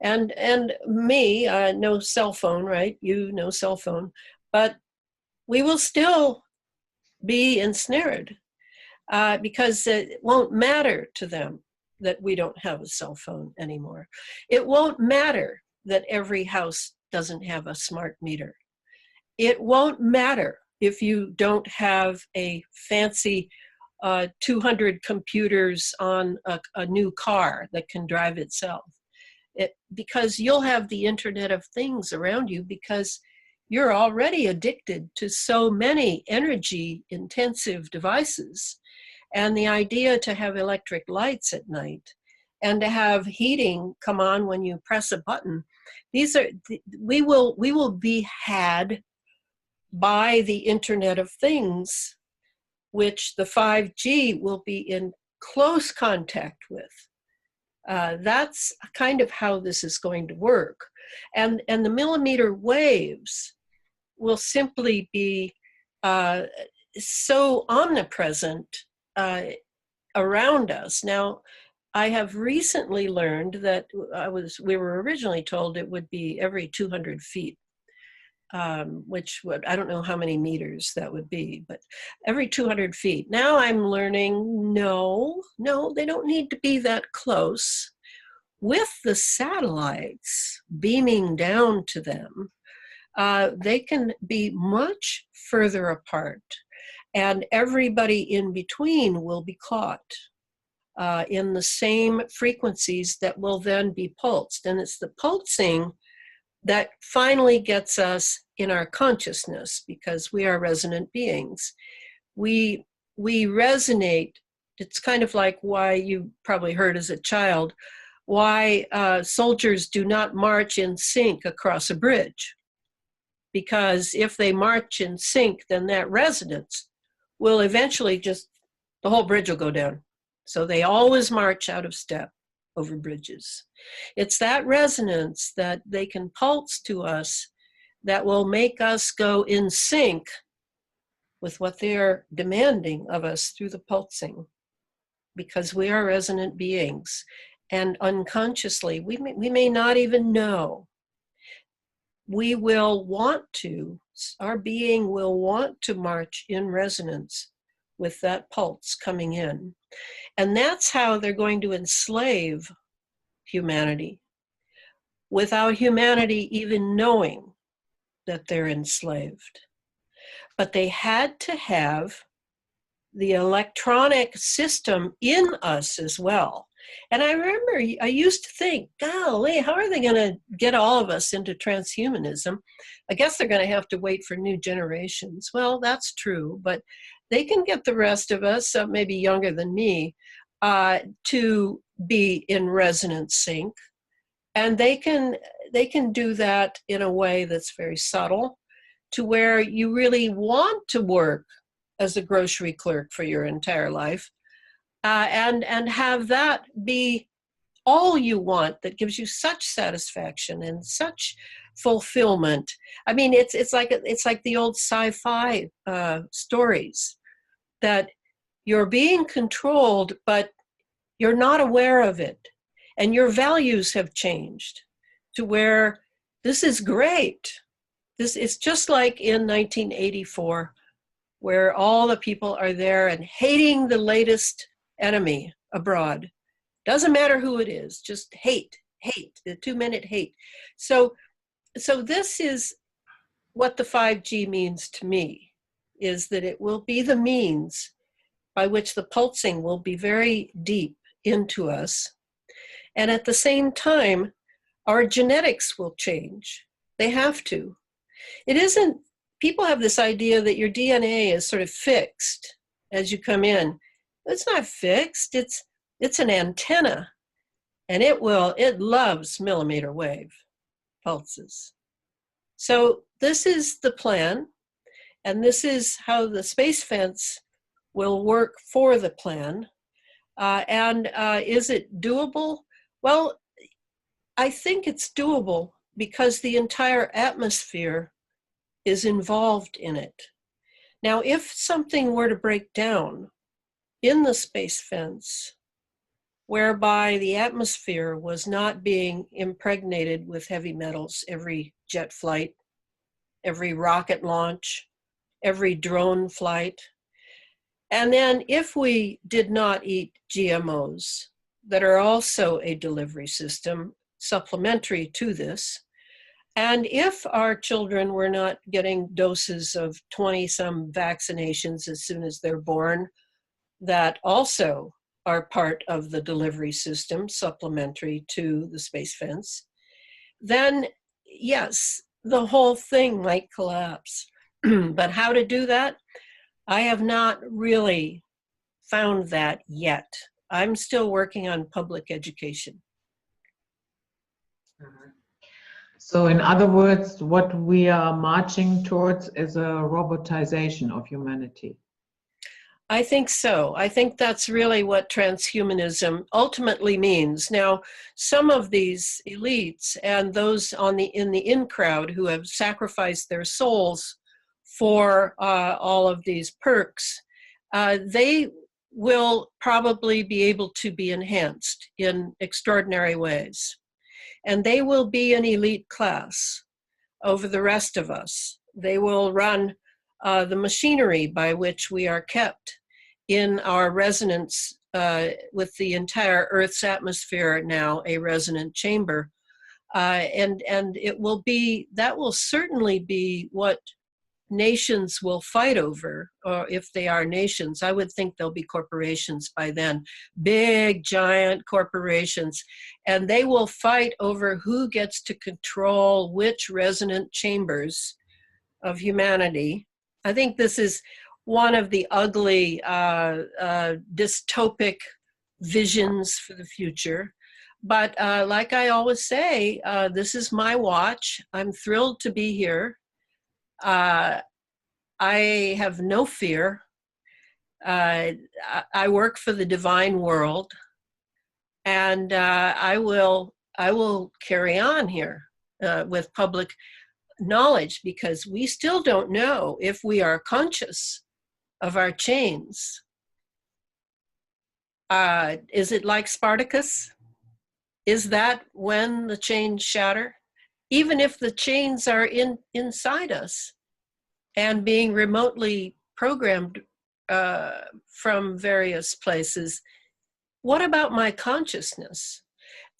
Speaker 1: And me, no cell phone, right? You, no cell phone. But we will still be ensnared because it won't matter to them that we don't have a cell phone anymore. It won't matter that every house doesn't have a smart meter. It won't matter if you don't have a fancy 200 computers on a new car that can drive itself. Because you'll have the Internet of Things around you, because you're already addicted to so many energy-intensive devices. And the idea to have electric lights at night and to have heating come on when you press a button, these are, we will be had by the Internet of Things, which the 5G will be in close contact with. That's kind of how this is going to work. And the millimeter waves will simply be so omnipresent around us. Now, I have recently learned that we were originally told it would be every 200 feet. Which would, I don't know how many meters that would be, but every 200 feet. Now I'm learning, no, they don't need to be that close. With the satellites beaming down to them, they can be much further apart, and everybody in between will be caught in the same frequencies that will then be pulsed. And it's the pulsing that finally gets us in our consciousness, because we are resonant beings. We resonate. It's kind of like why you probably heard as a child, why soldiers do not march in sync across a bridge. Because if they march in sync, then that resonance will eventually just, the whole bridge will go down. So they always march out of step over bridges. It's that resonance that they can pulse to us that will make us go in sync with what they're demanding of us through the pulsing, because we are resonant beings. And unconsciously, we may not even know. We will want to, our being will want to march in resonance with that pulse coming in. And that's how they're going to enslave humanity, without humanity even knowing that they're enslaved. But they had to have the electronic system in us as well. And I remember I used to think, golly, how are they going to get all of us into transhumanism? I guess they're going to have to wait for new generations. Well, that's true, but they can get the rest of us, maybe younger than me, to be in resonant sync. And they can do that in a way that's very subtle, to where you really want to work as a grocery clerk for your entire life, and have that be all you want, that gives you such satisfaction and such fulfillment. I mean, it's like the old sci-fi stories, that you're being controlled, but you're not aware of it, and your values have changed to where this is great. This is just like in 1984, where all the people are there and hating the latest enemy abroad. Doesn't matter who it is, just hate, the 2-minute hate. So this is what the 5G means to me, is that it will be the means by which the pulsing will be very deep into us. And at the same time, our genetics will change. They have to. It isn't, people have this idea that your DNA is sort of fixed as you come in. It's not fixed, it's an antenna, and it loves millimeter wave pulses. So this is the plan, and this is how the space fence will work for the plan. Is it doable? Well, I think it's doable because the entire atmosphere is involved in it. Now, if something were to break down in the space fence, whereby the atmosphere was not being impregnated with heavy metals every jet flight, every rocket launch, every drone flight, and then if we did not eat GMOs that are also a delivery system supplementary to this, and if our children were not getting doses of 20-some vaccinations as soon as they're born, that also are part of the delivery system supplementary to the space fence, then yes, the whole thing might collapse. But how to do that? I have not really found that yet. I'm still working on public education.
Speaker 2: So in other words, what we are marching towards is a robotization of humanity.
Speaker 1: I think so. I think that's really what transhumanism ultimately means. Now, some of these elites and those in the in crowd who have sacrificed their souls for all of these perks, they will probably be able to be enhanced in extraordinary ways. And they will be an elite class over the rest of us. They will run the machinery by which we are kept in our resonance with the entire Earth's atmosphere now a resonant chamber. And it will be, that will certainly be what nations will fight over, or if they are nations. I would think there'll be corporations by then, big, giant corporations, and they will fight over who gets to control which resonant chambers of humanity. I think this is one of the ugly dystopic visions for the future. But like I always say, this is my watch. I'm thrilled to be here. I have no fear. I work for the divine world, and I will carry on here with public knowledge, because we still don't know if we are conscious of our chains. Is it like Spartacus? Is that when the chains shatter? Even if the chains are inside us and being remotely programmed from various places, what about my consciousness?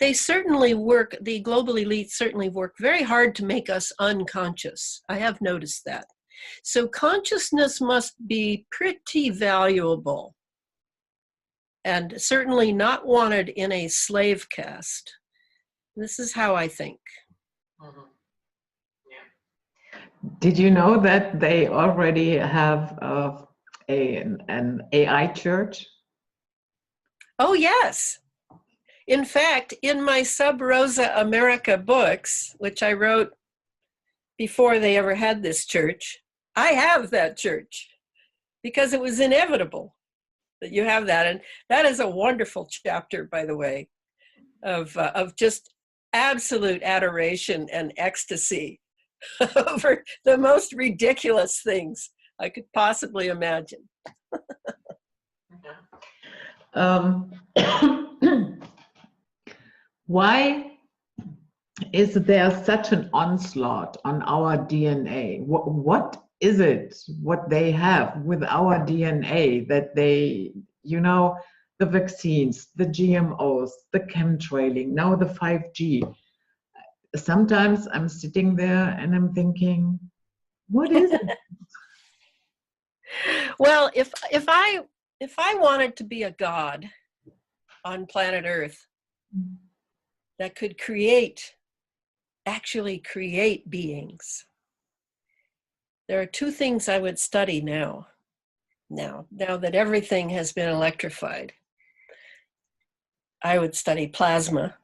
Speaker 1: They certainly work, the global elites certainly work very hard to make us unconscious. I have noticed that. So consciousness must be pretty valuable, and certainly not wanted in a slave caste. This is how I think.
Speaker 2: Mm-hmm. Yeah. Did you know that they already have an AI church?
Speaker 1: Oh, yes. In fact, in my Sub Rosa America books, which I wrote before they ever had this church, I have that church because it was inevitable that you have that. And that is a wonderful chapter, by the way, of just absolute adoration and ecstasy over the most ridiculous things I could possibly imagine.
Speaker 2: Why is there such an onslaught on our DNA? What is it, what they have with our DNA that they, you know, the vaccines, the GMOs, the chemtrailing, now the 5G. Sometimes I'm sitting there and I'm thinking, what is it?
Speaker 1: Well, if I wanted to be a god on planet Earth that could actually create beings, there are two things I would study now that everything has been electrified. I would study plasma,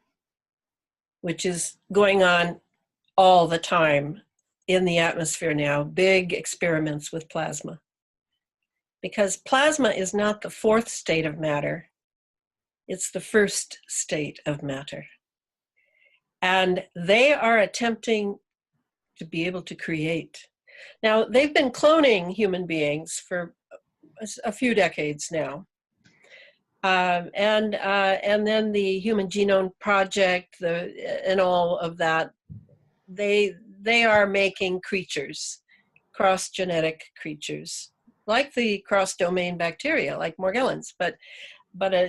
Speaker 1: which is going on all the time in the atmosphere now, big experiments with plasma. Because plasma is not the fourth state of matter, it's the first state of matter. And they are attempting to be able to create. Now, they've been cloning human beings for a few decades now. And then the Human Genome Project and all of that, they are making creatures, cross-genetic creatures, like the cross-domain bacteria, like Morgellons, but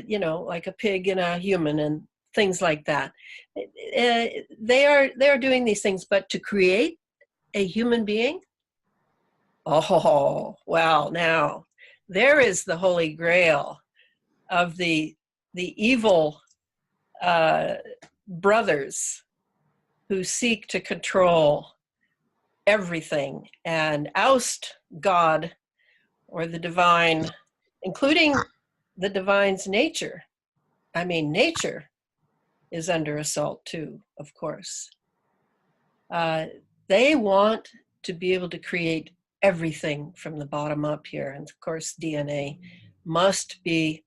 Speaker 1: you know, like a pig and a human and things like that. They are doing these things, but to create a human being, oh, well, now there is the holy grail of the evil brothers who seek to control everything and oust God or the divine, including the divine's nature. I mean, nature is under assault too, of course. They want to be able to create everything from the bottom up here. And of course, DNA must be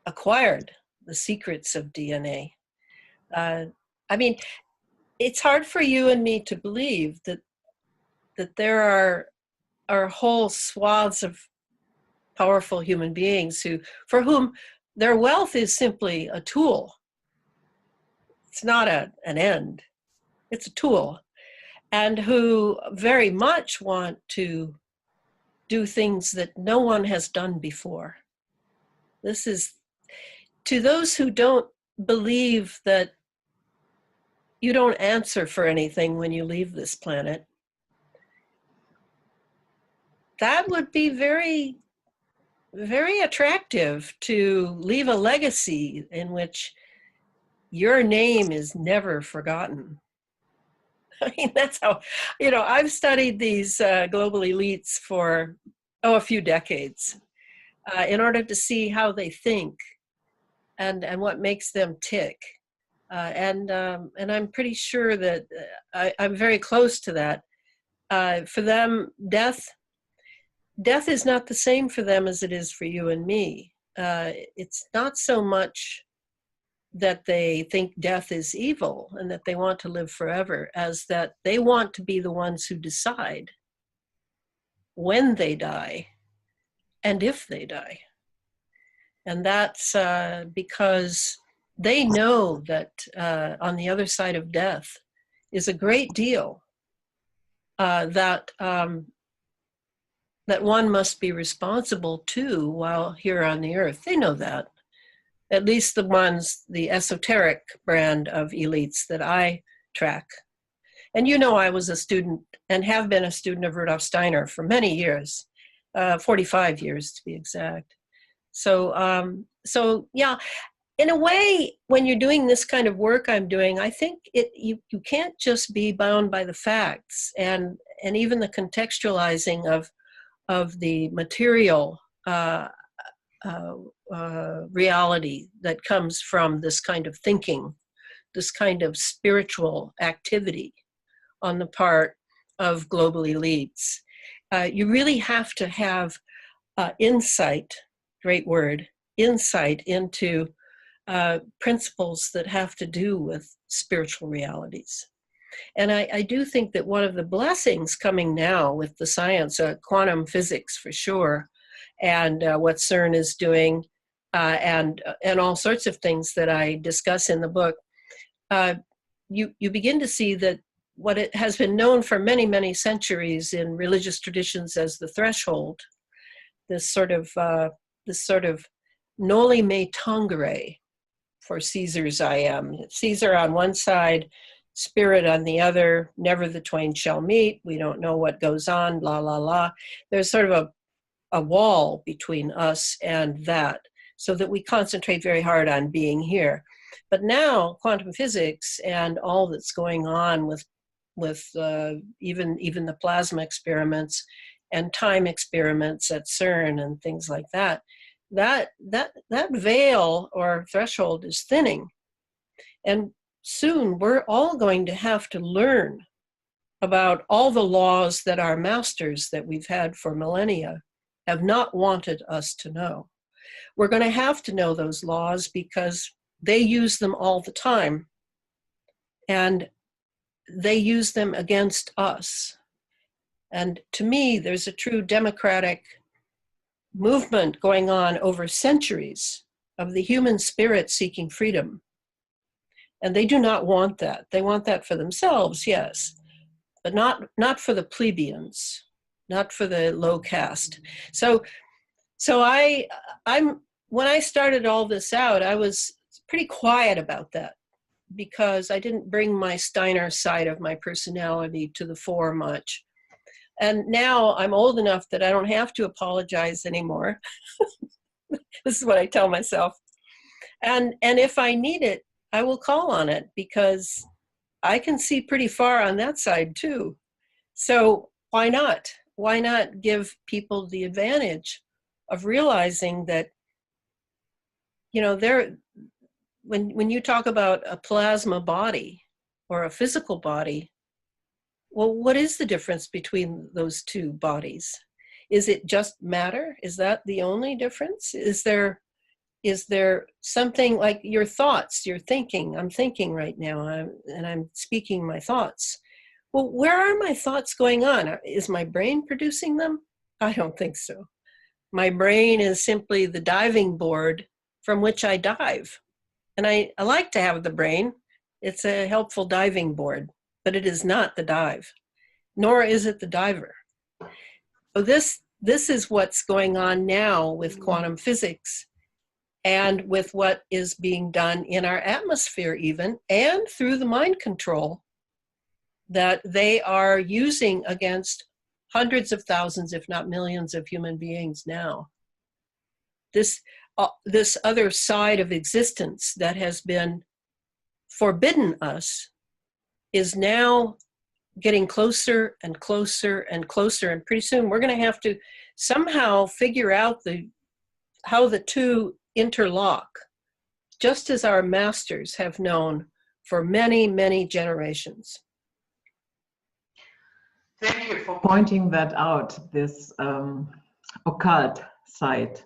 Speaker 1: acquired, the secrets of DNA. I mean, it's hard for you and me to believe that there are whole swaths of powerful human beings for whom their wealth is simply a tool. It's not an end, it's a tool. And who very much want to do things that no one has done before. This is, to those who don't believe that you don't answer for anything when you leave this planet, that would be very, very attractive, to leave a legacy in which your name is never forgotten. I mean, that's how, you know, I've studied these global elites for, a few decades in order to see how they think and what makes them tick. And I'm pretty sure that I'm very close to that. For them, death is not the same for them as it is for you and me. It's not so much that they think death is evil and that they want to live forever, as that they want to be the ones who decide when they die and if they die. And that's because they know that on the other side of death is a great deal that one must be responsible to while here on the earth. They know that. At least the esoteric brand of elites that I track. And you know, I was a student and have been a student of Rudolf Steiner for many years, 45 years to be exact. So yeah, in a way, when you're doing this kind of work I'm doing, I think you can't just be bound by the facts and even the contextualizing of the material reality that comes from this kind of thinking, this kind of spiritual activity on the part of global elites. You really have to have insight, great word, insight into principles that have to do with spiritual realities. And I do think that one of the blessings coming now with the science, quantum physics for sure, and what CERN is doing, and all sorts of things that I discuss in the book, you begin to see that what it has been known for many, many centuries in religious traditions as the threshold, this sort of noli me tangere, for Caesar's I am. Caesar on one side, spirit on the other, never the twain shall meet, we don't know what goes on, la, la, la. There's sort of a wall between us and that, so that we concentrate very hard on being here. But now quantum physics and all that's going on with even the plasma experiments and time experiments at CERN and things like that, that veil or threshold is thinning. And soon we're all going to have to learn about all the laws that our masters that we've had for millennia have not wanted us to know. We're going to have to know those laws because they use them all the time, and they use them against us. And to me, there's a true democratic movement going on over centuries of the human spirit seeking freedom. And they do not want that. They want that for themselves, yes, but not for the plebeians, not for the low caste. So I'm when I started all this out, I was pretty quiet about that because I didn't bring my Steiner side of my personality to the fore much. And now I'm old enough that I don't have to apologize anymore. This is what I tell myself. And if I need it, I will call on it because I can see pretty far on that side too. So why not? Why not give people the advantage of realizing that, you know, when you talk about a plasma body or a physical body, well, what is the difference between those two bodies? Is it just matter? Is that the only difference? Is there something like your thoughts, your thinking? I'm thinking right now, and I'm speaking my thoughts. Well, where are my thoughts going on? Is my brain producing them? I don't think so. My brain is simply the diving board from which I dive. And I like to have the brain. It's a helpful diving board, but it is not the dive, nor is it the diver. So this is what's going on now with quantum physics and with what is being done in our atmosphere even, and through the mind control that they are using against hundreds of thousands, if not millions of human beings now. This other side of existence that has been forbidden us is now getting closer and closer and closer. And pretty soon we're going to have to somehow figure out how the two interlock, just as our masters have known for many, many generations.
Speaker 2: Thank you for pointing that out, this occult side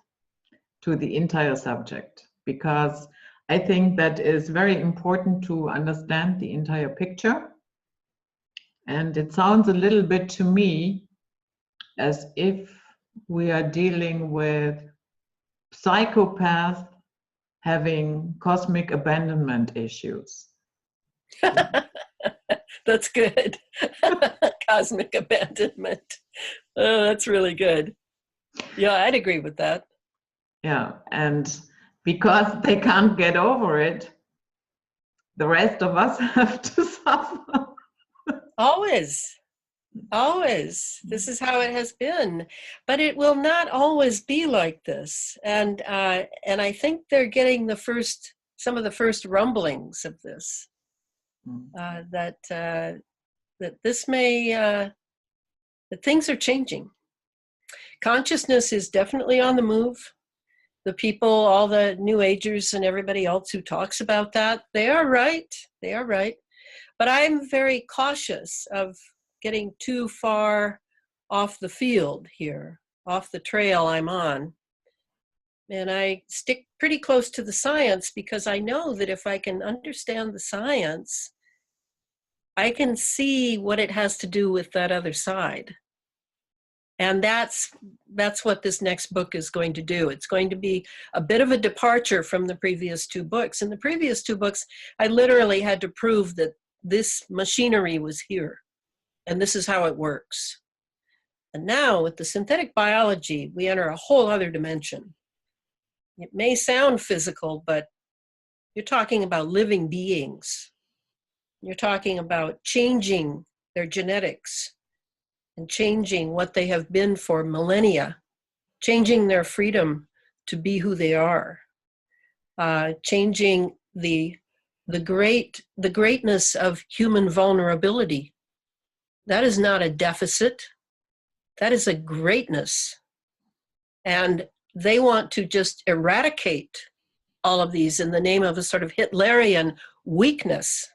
Speaker 2: to the entire subject, because I think that is very important to understand the entire picture. And it sounds a little bit to me as if we are dealing with psychopaths having cosmic abandonment issues.
Speaker 1: That's good. Cosmic abandonment. Oh, that's really good. Yeah, I'd agree with that.
Speaker 2: Yeah, and because they can't get over it, the rest of us have to suffer.
Speaker 1: Always. Always. This is how it has been. But it will not always be like this. And I think they're getting some of the first rumblings of this. That this may, that things are changing. Consciousness is definitely on the move. the people, all the New Agers and everybody else who talks about that, they are right. They are right. But I'm very cautious of getting too far off the field here, off the trail I'm on. And I stick pretty close to the science because I know that if I can understand the science, I can see what it has to do with that other side. And that's what this next book is going to do. It's going to be a bit of a departure from the previous two books. In the previous two books, I literally had to prove that this machinery was here, and this is how it works. And now with the synthetic biology, we enter a whole other dimension. It may sound physical, but you're talking about living beings. You're talking about changing their genetics and changing what they have been for millennia, changing their freedom to be who they are, changing the greatness of human vulnerability. That is not a deficit. That is a greatness. And they want to just eradicate all of these in the name of a sort of Hitlerian weakness.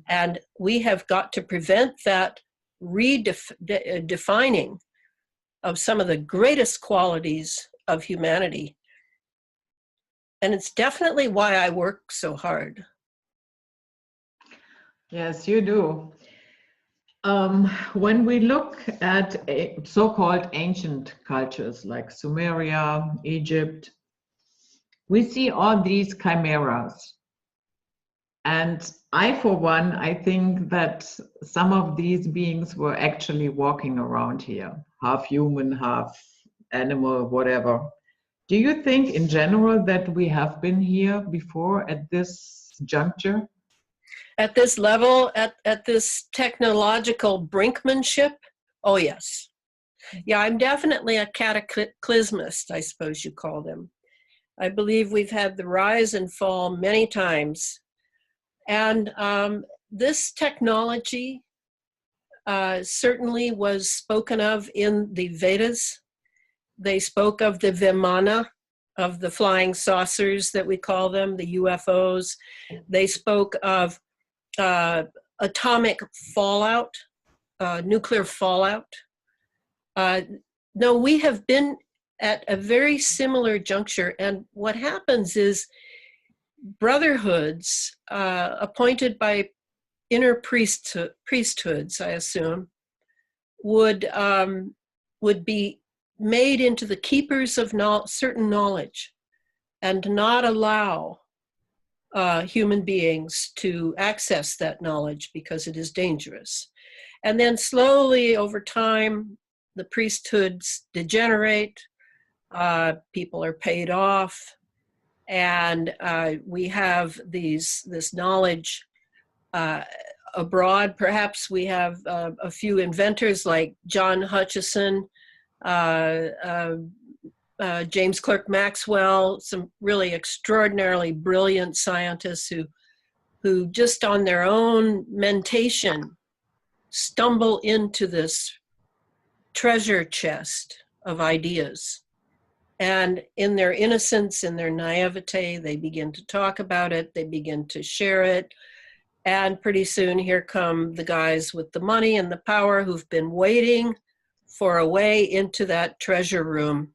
Speaker 1: And we have got to prevent that redefining of some of the greatest qualities of humanity. And it's definitely why I work so hard.
Speaker 2: Yes, you do. When we look at so-called ancient cultures like Sumeria, Egypt, we see all these chimeras. And I, for one, I think that some of these beings were actually walking around here, half human, half animal, whatever. Do you think in general that we have been here before at this juncture?
Speaker 1: At this level, at this technological brinkmanship? Oh, yes. Yeah, I'm definitely a cataclysmist, I suppose you call them. I believe we've had the rise and fall many times. And this technology certainly was spoken of in the Vedas. They spoke of the Vimana, of the flying saucers that we call them, the UFOs. They spoke of atomic fallout, nuclear fallout. No, we have been at a very similar juncture. And what happens is brotherhoods appointed by inner priesthoods, I assume, would be made into the keepers of certain knowledge and not allow human beings to access that knowledge because it is dangerous. And then slowly over time, the priesthoods degenerate, people are paid off, and we have this knowledge abroad. Perhaps we have a few inventors like John Hutchison, James Clerk Maxwell, some really extraordinarily brilliant scientists who just on their own mentation stumble into this treasure chest of ideas. And in their innocence, in their naivete, they begin to talk about it, they begin to share it. And pretty soon here come the guys with the money and the power who've been waiting for a way into that treasure room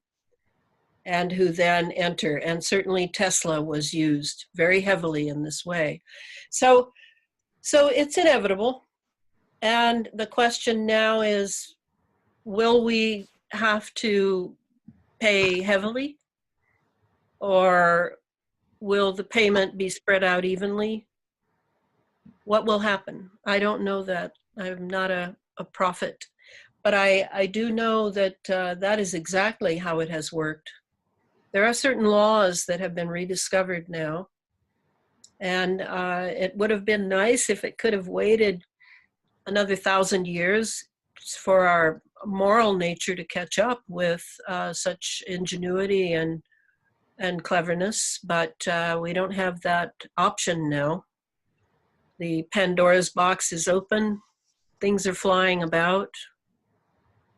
Speaker 1: and who then enter. And certainly Tesla was used very heavily in this way. So it's inevitable. And the question now is, will we have to pay heavily, or will the payment be spread out evenly? What will happen? I don't know that. I'm not a prophet, but I do know that that is exactly how it has worked. There are certain laws that have been rediscovered now, and it would have been nice if it could have waited another 1,000 years for our moral nature to catch up with such ingenuity and cleverness, but we don't have that option now. The Pandora's box is open, things are flying about,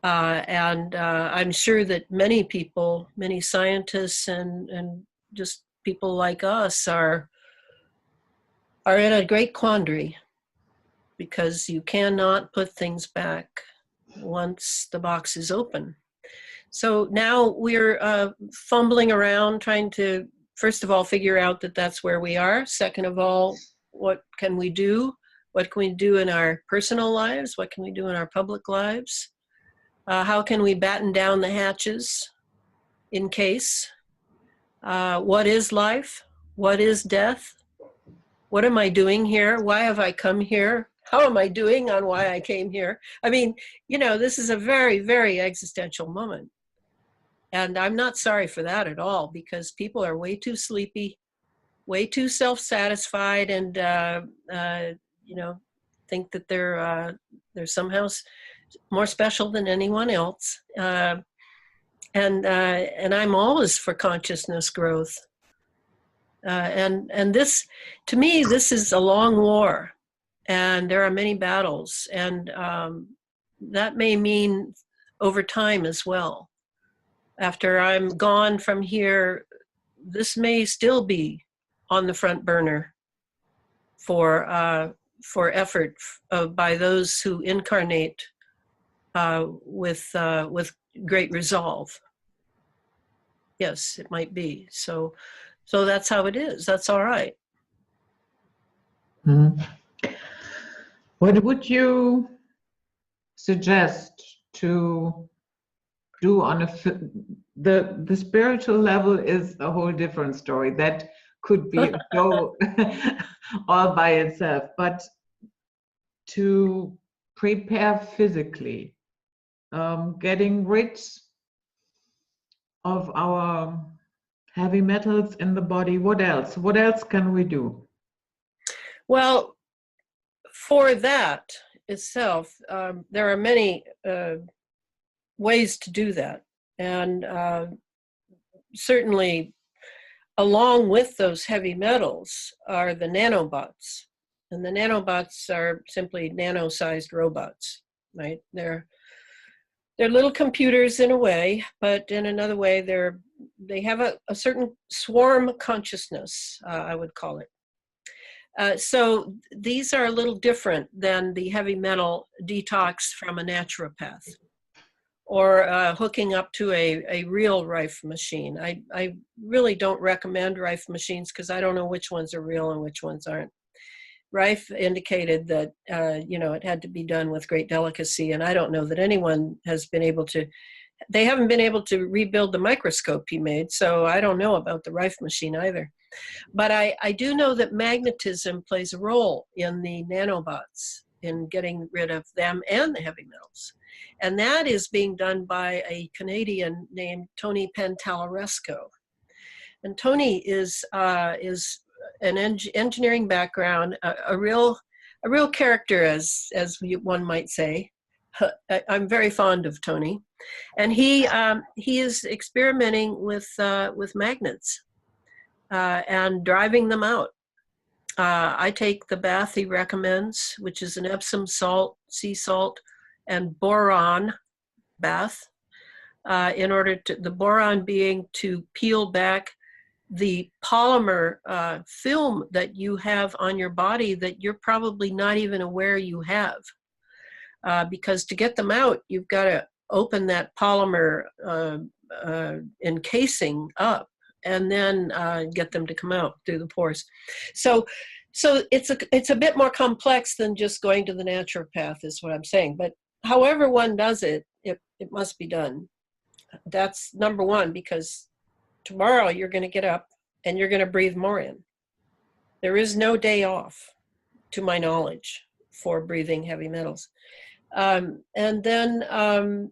Speaker 1: And I'm sure that many people, many scientists and just people like us are in a great quandary, because you cannot put things back once the box is open. So now we're fumbling around trying to, first of all, figure out that that's where we are. Second of all, what can we do? What can we do in our personal lives? What can we do in our public lives? How can we batten down the hatches in case? What is life? What is death? What am I doing here? Why have I come here? How am I doing on why I came here? I mean, you know, this is a very, very existential moment. And I'm not sorry for that at all, because people are way too sleepy, way too self-satisfied, and you know, think that they're somehow more special than anyone else. And I'm always for consciousness growth. And this, to me, this is a long war, and there are many battles, and that may mean over time as well. After I'm gone from here, this may still be on the front burner for effort by those who incarnate with great resolve. Yes, it might be. So that's how it is. That's all right.
Speaker 2: What would you suggest to do on the spiritual level? Is a whole different story. That could be a show all by itself. But to prepare physically, getting rid of our heavy metals in the body. What else? What else can we do?
Speaker 1: Well, for that itself, there are many ways to do that. And certainly along with those heavy metals are the nanobots. And the nanobots are simply nano-sized robots, right? They're little computers in a way, but in another way, they have a certain swarm consciousness, I would call it. So these are a little different than the heavy metal detox from a naturopath, or hooking up to a real Rife machine. I really don't recommend Rife machines, because I don't know which ones are real and which ones aren't. Rife indicated that you know, it had to be done with great delicacy, and I don't know that anyone has been able to. They haven't been able to rebuild the microscope he made, so I don't know about the Rife machine either. But I do know that magnetism plays a role in the nanobots, in getting rid of them and the heavy metals. And that is being done by a Canadian named Tony Pantalaresco. And Tony is an engineering background, a real character, as one might say. I'm very fond of Tony, and he is experimenting with magnets and driving them out. I take the bath he recommends, which is an Epsom salt, sea salt, and boron bath, in order to, the boron being to peel back the polymer film that you have on your body that you're probably not even aware you have. Because to get them out, you've got to open that polymer encasing up, and then get them to come out through the pores. So it's a bit more complex than just going to the naturopath, is what I'm saying. But however one does it, it must be done. That's number one, because tomorrow you're going to get up and you're going to breathe more in. There is no day off, to my knowledge, for breathing heavy metals. And then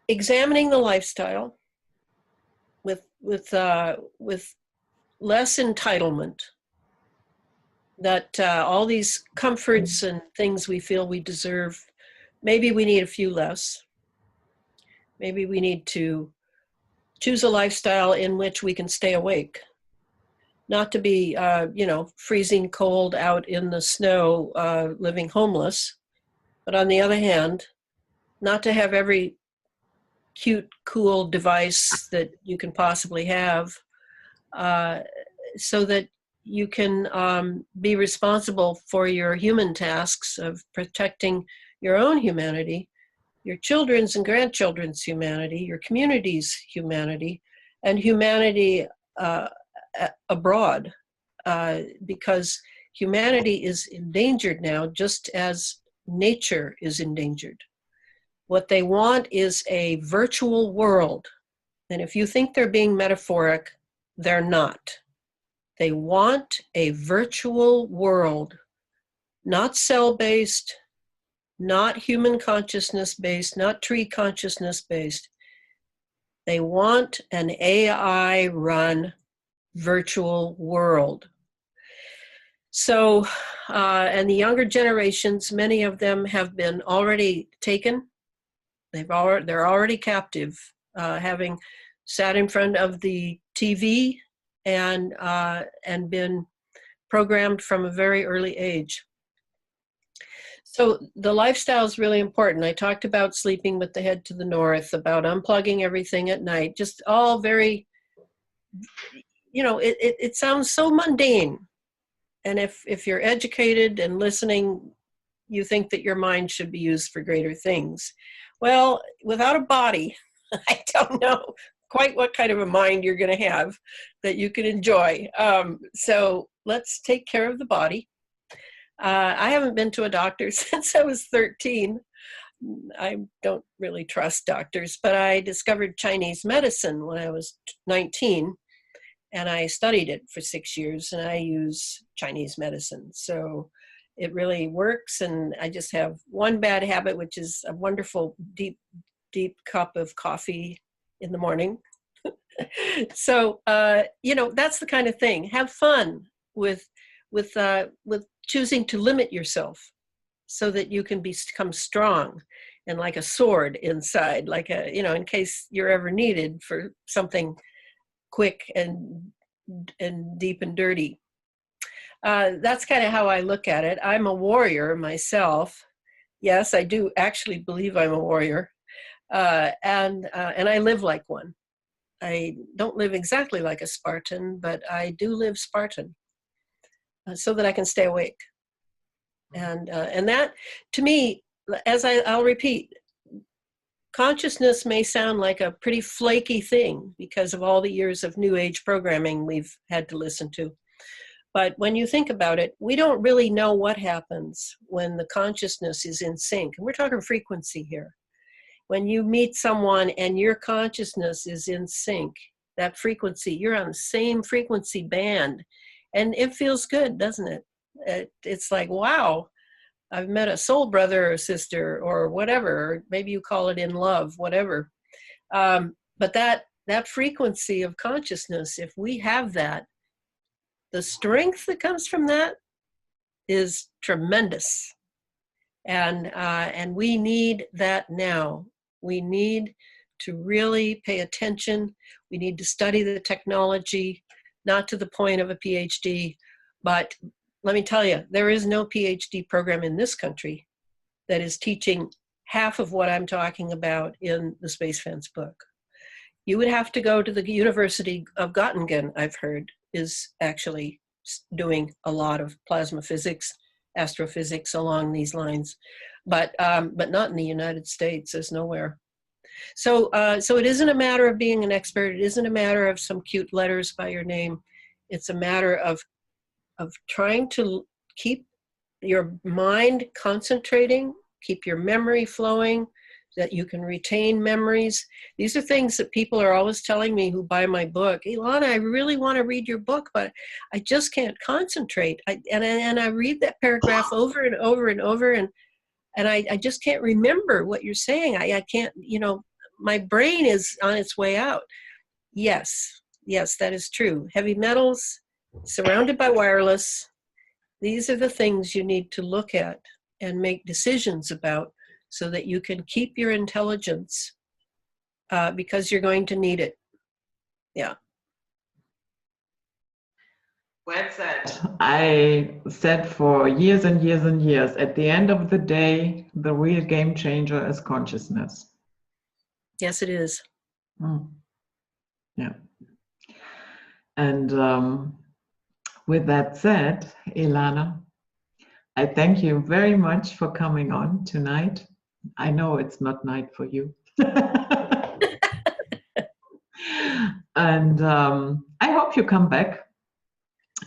Speaker 1: examining the lifestyle with less entitlement, that all these comforts and things we feel we deserve, maybe we need a few less. Maybe we need to choose a lifestyle in which we can stay awake, not to be, you know, freezing cold out in the snow, living homeless. But on the other hand, not to have every cute, cool device that you can possibly have, so that you can be responsible for your human tasks of protecting your own humanity, your children's and grandchildren's humanity, your community's humanity, and humanity abroad, because humanity is endangered now, just as nature is endangered. What they want is a virtual world. And if you think they're being metaphoric, they're not. They want a virtual world, not cell-based, not human consciousness-based, not tree consciousness-based. They want an AI-run virtual world. So, and the younger generations, many of them have been already taken. They're already captive, having sat in front of the TV and been programmed from a very early age. So the lifestyle is really important. I talked about sleeping with the head to the north, about unplugging everything at night, just all very, you know, it sounds so mundane. And if you're educated and listening, you think that your mind should be used for greater things. Well, without a body, I don't know quite what kind of a mind you're going to have that you can enjoy. So let's take care of the body. I haven't been to a doctor since I was 13. I don't really trust doctors, but I discovered Chinese medicine when I was 19, and I studied it for 6 years, and I use Chinese medicine. So it really works, and I just have one bad habit, which is a wonderful deep cup of coffee in the morning. So, you know, that's the kind of thing. Have fun with choosing to limit yourself so that you can become strong and like a sword inside, like a, you know, in case you're ever needed for something quick and deep and dirty. That's kind of how I look at it. I'm a warrior myself. Yes, I do actually believe I'm a warrior. And I live like one. I don't live exactly like a Spartan, but I do live Spartan, so that I can stay awake. And that, to me, as I'll repeat, consciousness may sound like a pretty flaky thing because of all the years of New Age programming we've had to listen to. But when you think about it, we don't really know what happens when the consciousness is in sync. And we're talking frequency here. When you meet someone and your consciousness is in sync, that frequency, you're on the same frequency band. And it feels good, doesn't it? It's like, wow, I've met a soul brother or sister or whatever, or maybe you call it in love, whatever. But that frequency of consciousness, if we have that, the strength that comes from that is tremendous. And we need that now. We need to really pay attention. We need to study the technology, not to the point of a PhD, but let me tell you, there is no PhD program in this country that is teaching half of what I'm talking about in the Space Fence book. You would have to go to the University of Göttingen, I've heard, is actually doing a lot of plasma physics, astrophysics along these lines, but not in the United States. There's nowhere. So it isn't a matter of being an expert. It isn't a matter of some cute letters by your name. It's a matter of trying to keep your mind concentrating, keep your memory flowing, that you can retain memories. These are things that people are always telling me who buy my book. Elana, I really want to read your book, but I just can't concentrate. And I read that paragraph over and over and over, and I just can't remember what you're saying. I can't, you know, my brain is on its way out. Yes, that is true. Heavy metals, surrounded by wireless, these are the things you need to look at and make decisions about so that you can keep your intelligence, because you're going to need it. Yeah.
Speaker 2: Well said. I said for years and years and years, at the end of the day, the real game changer is consciousness.
Speaker 1: Yes, it is.
Speaker 2: Yeah. And with that said, Elana, I thank you very much for coming on tonight. I know it's not night for you. And I hope you come back.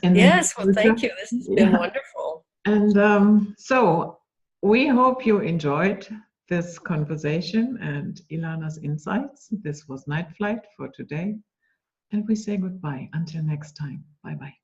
Speaker 1: Yes, well, thank you. This has been wonderful.
Speaker 2: And so we hope you enjoyed this conversation and Elana's insights. This was Night Flight for today. And we say goodbye until next time. Bye-bye.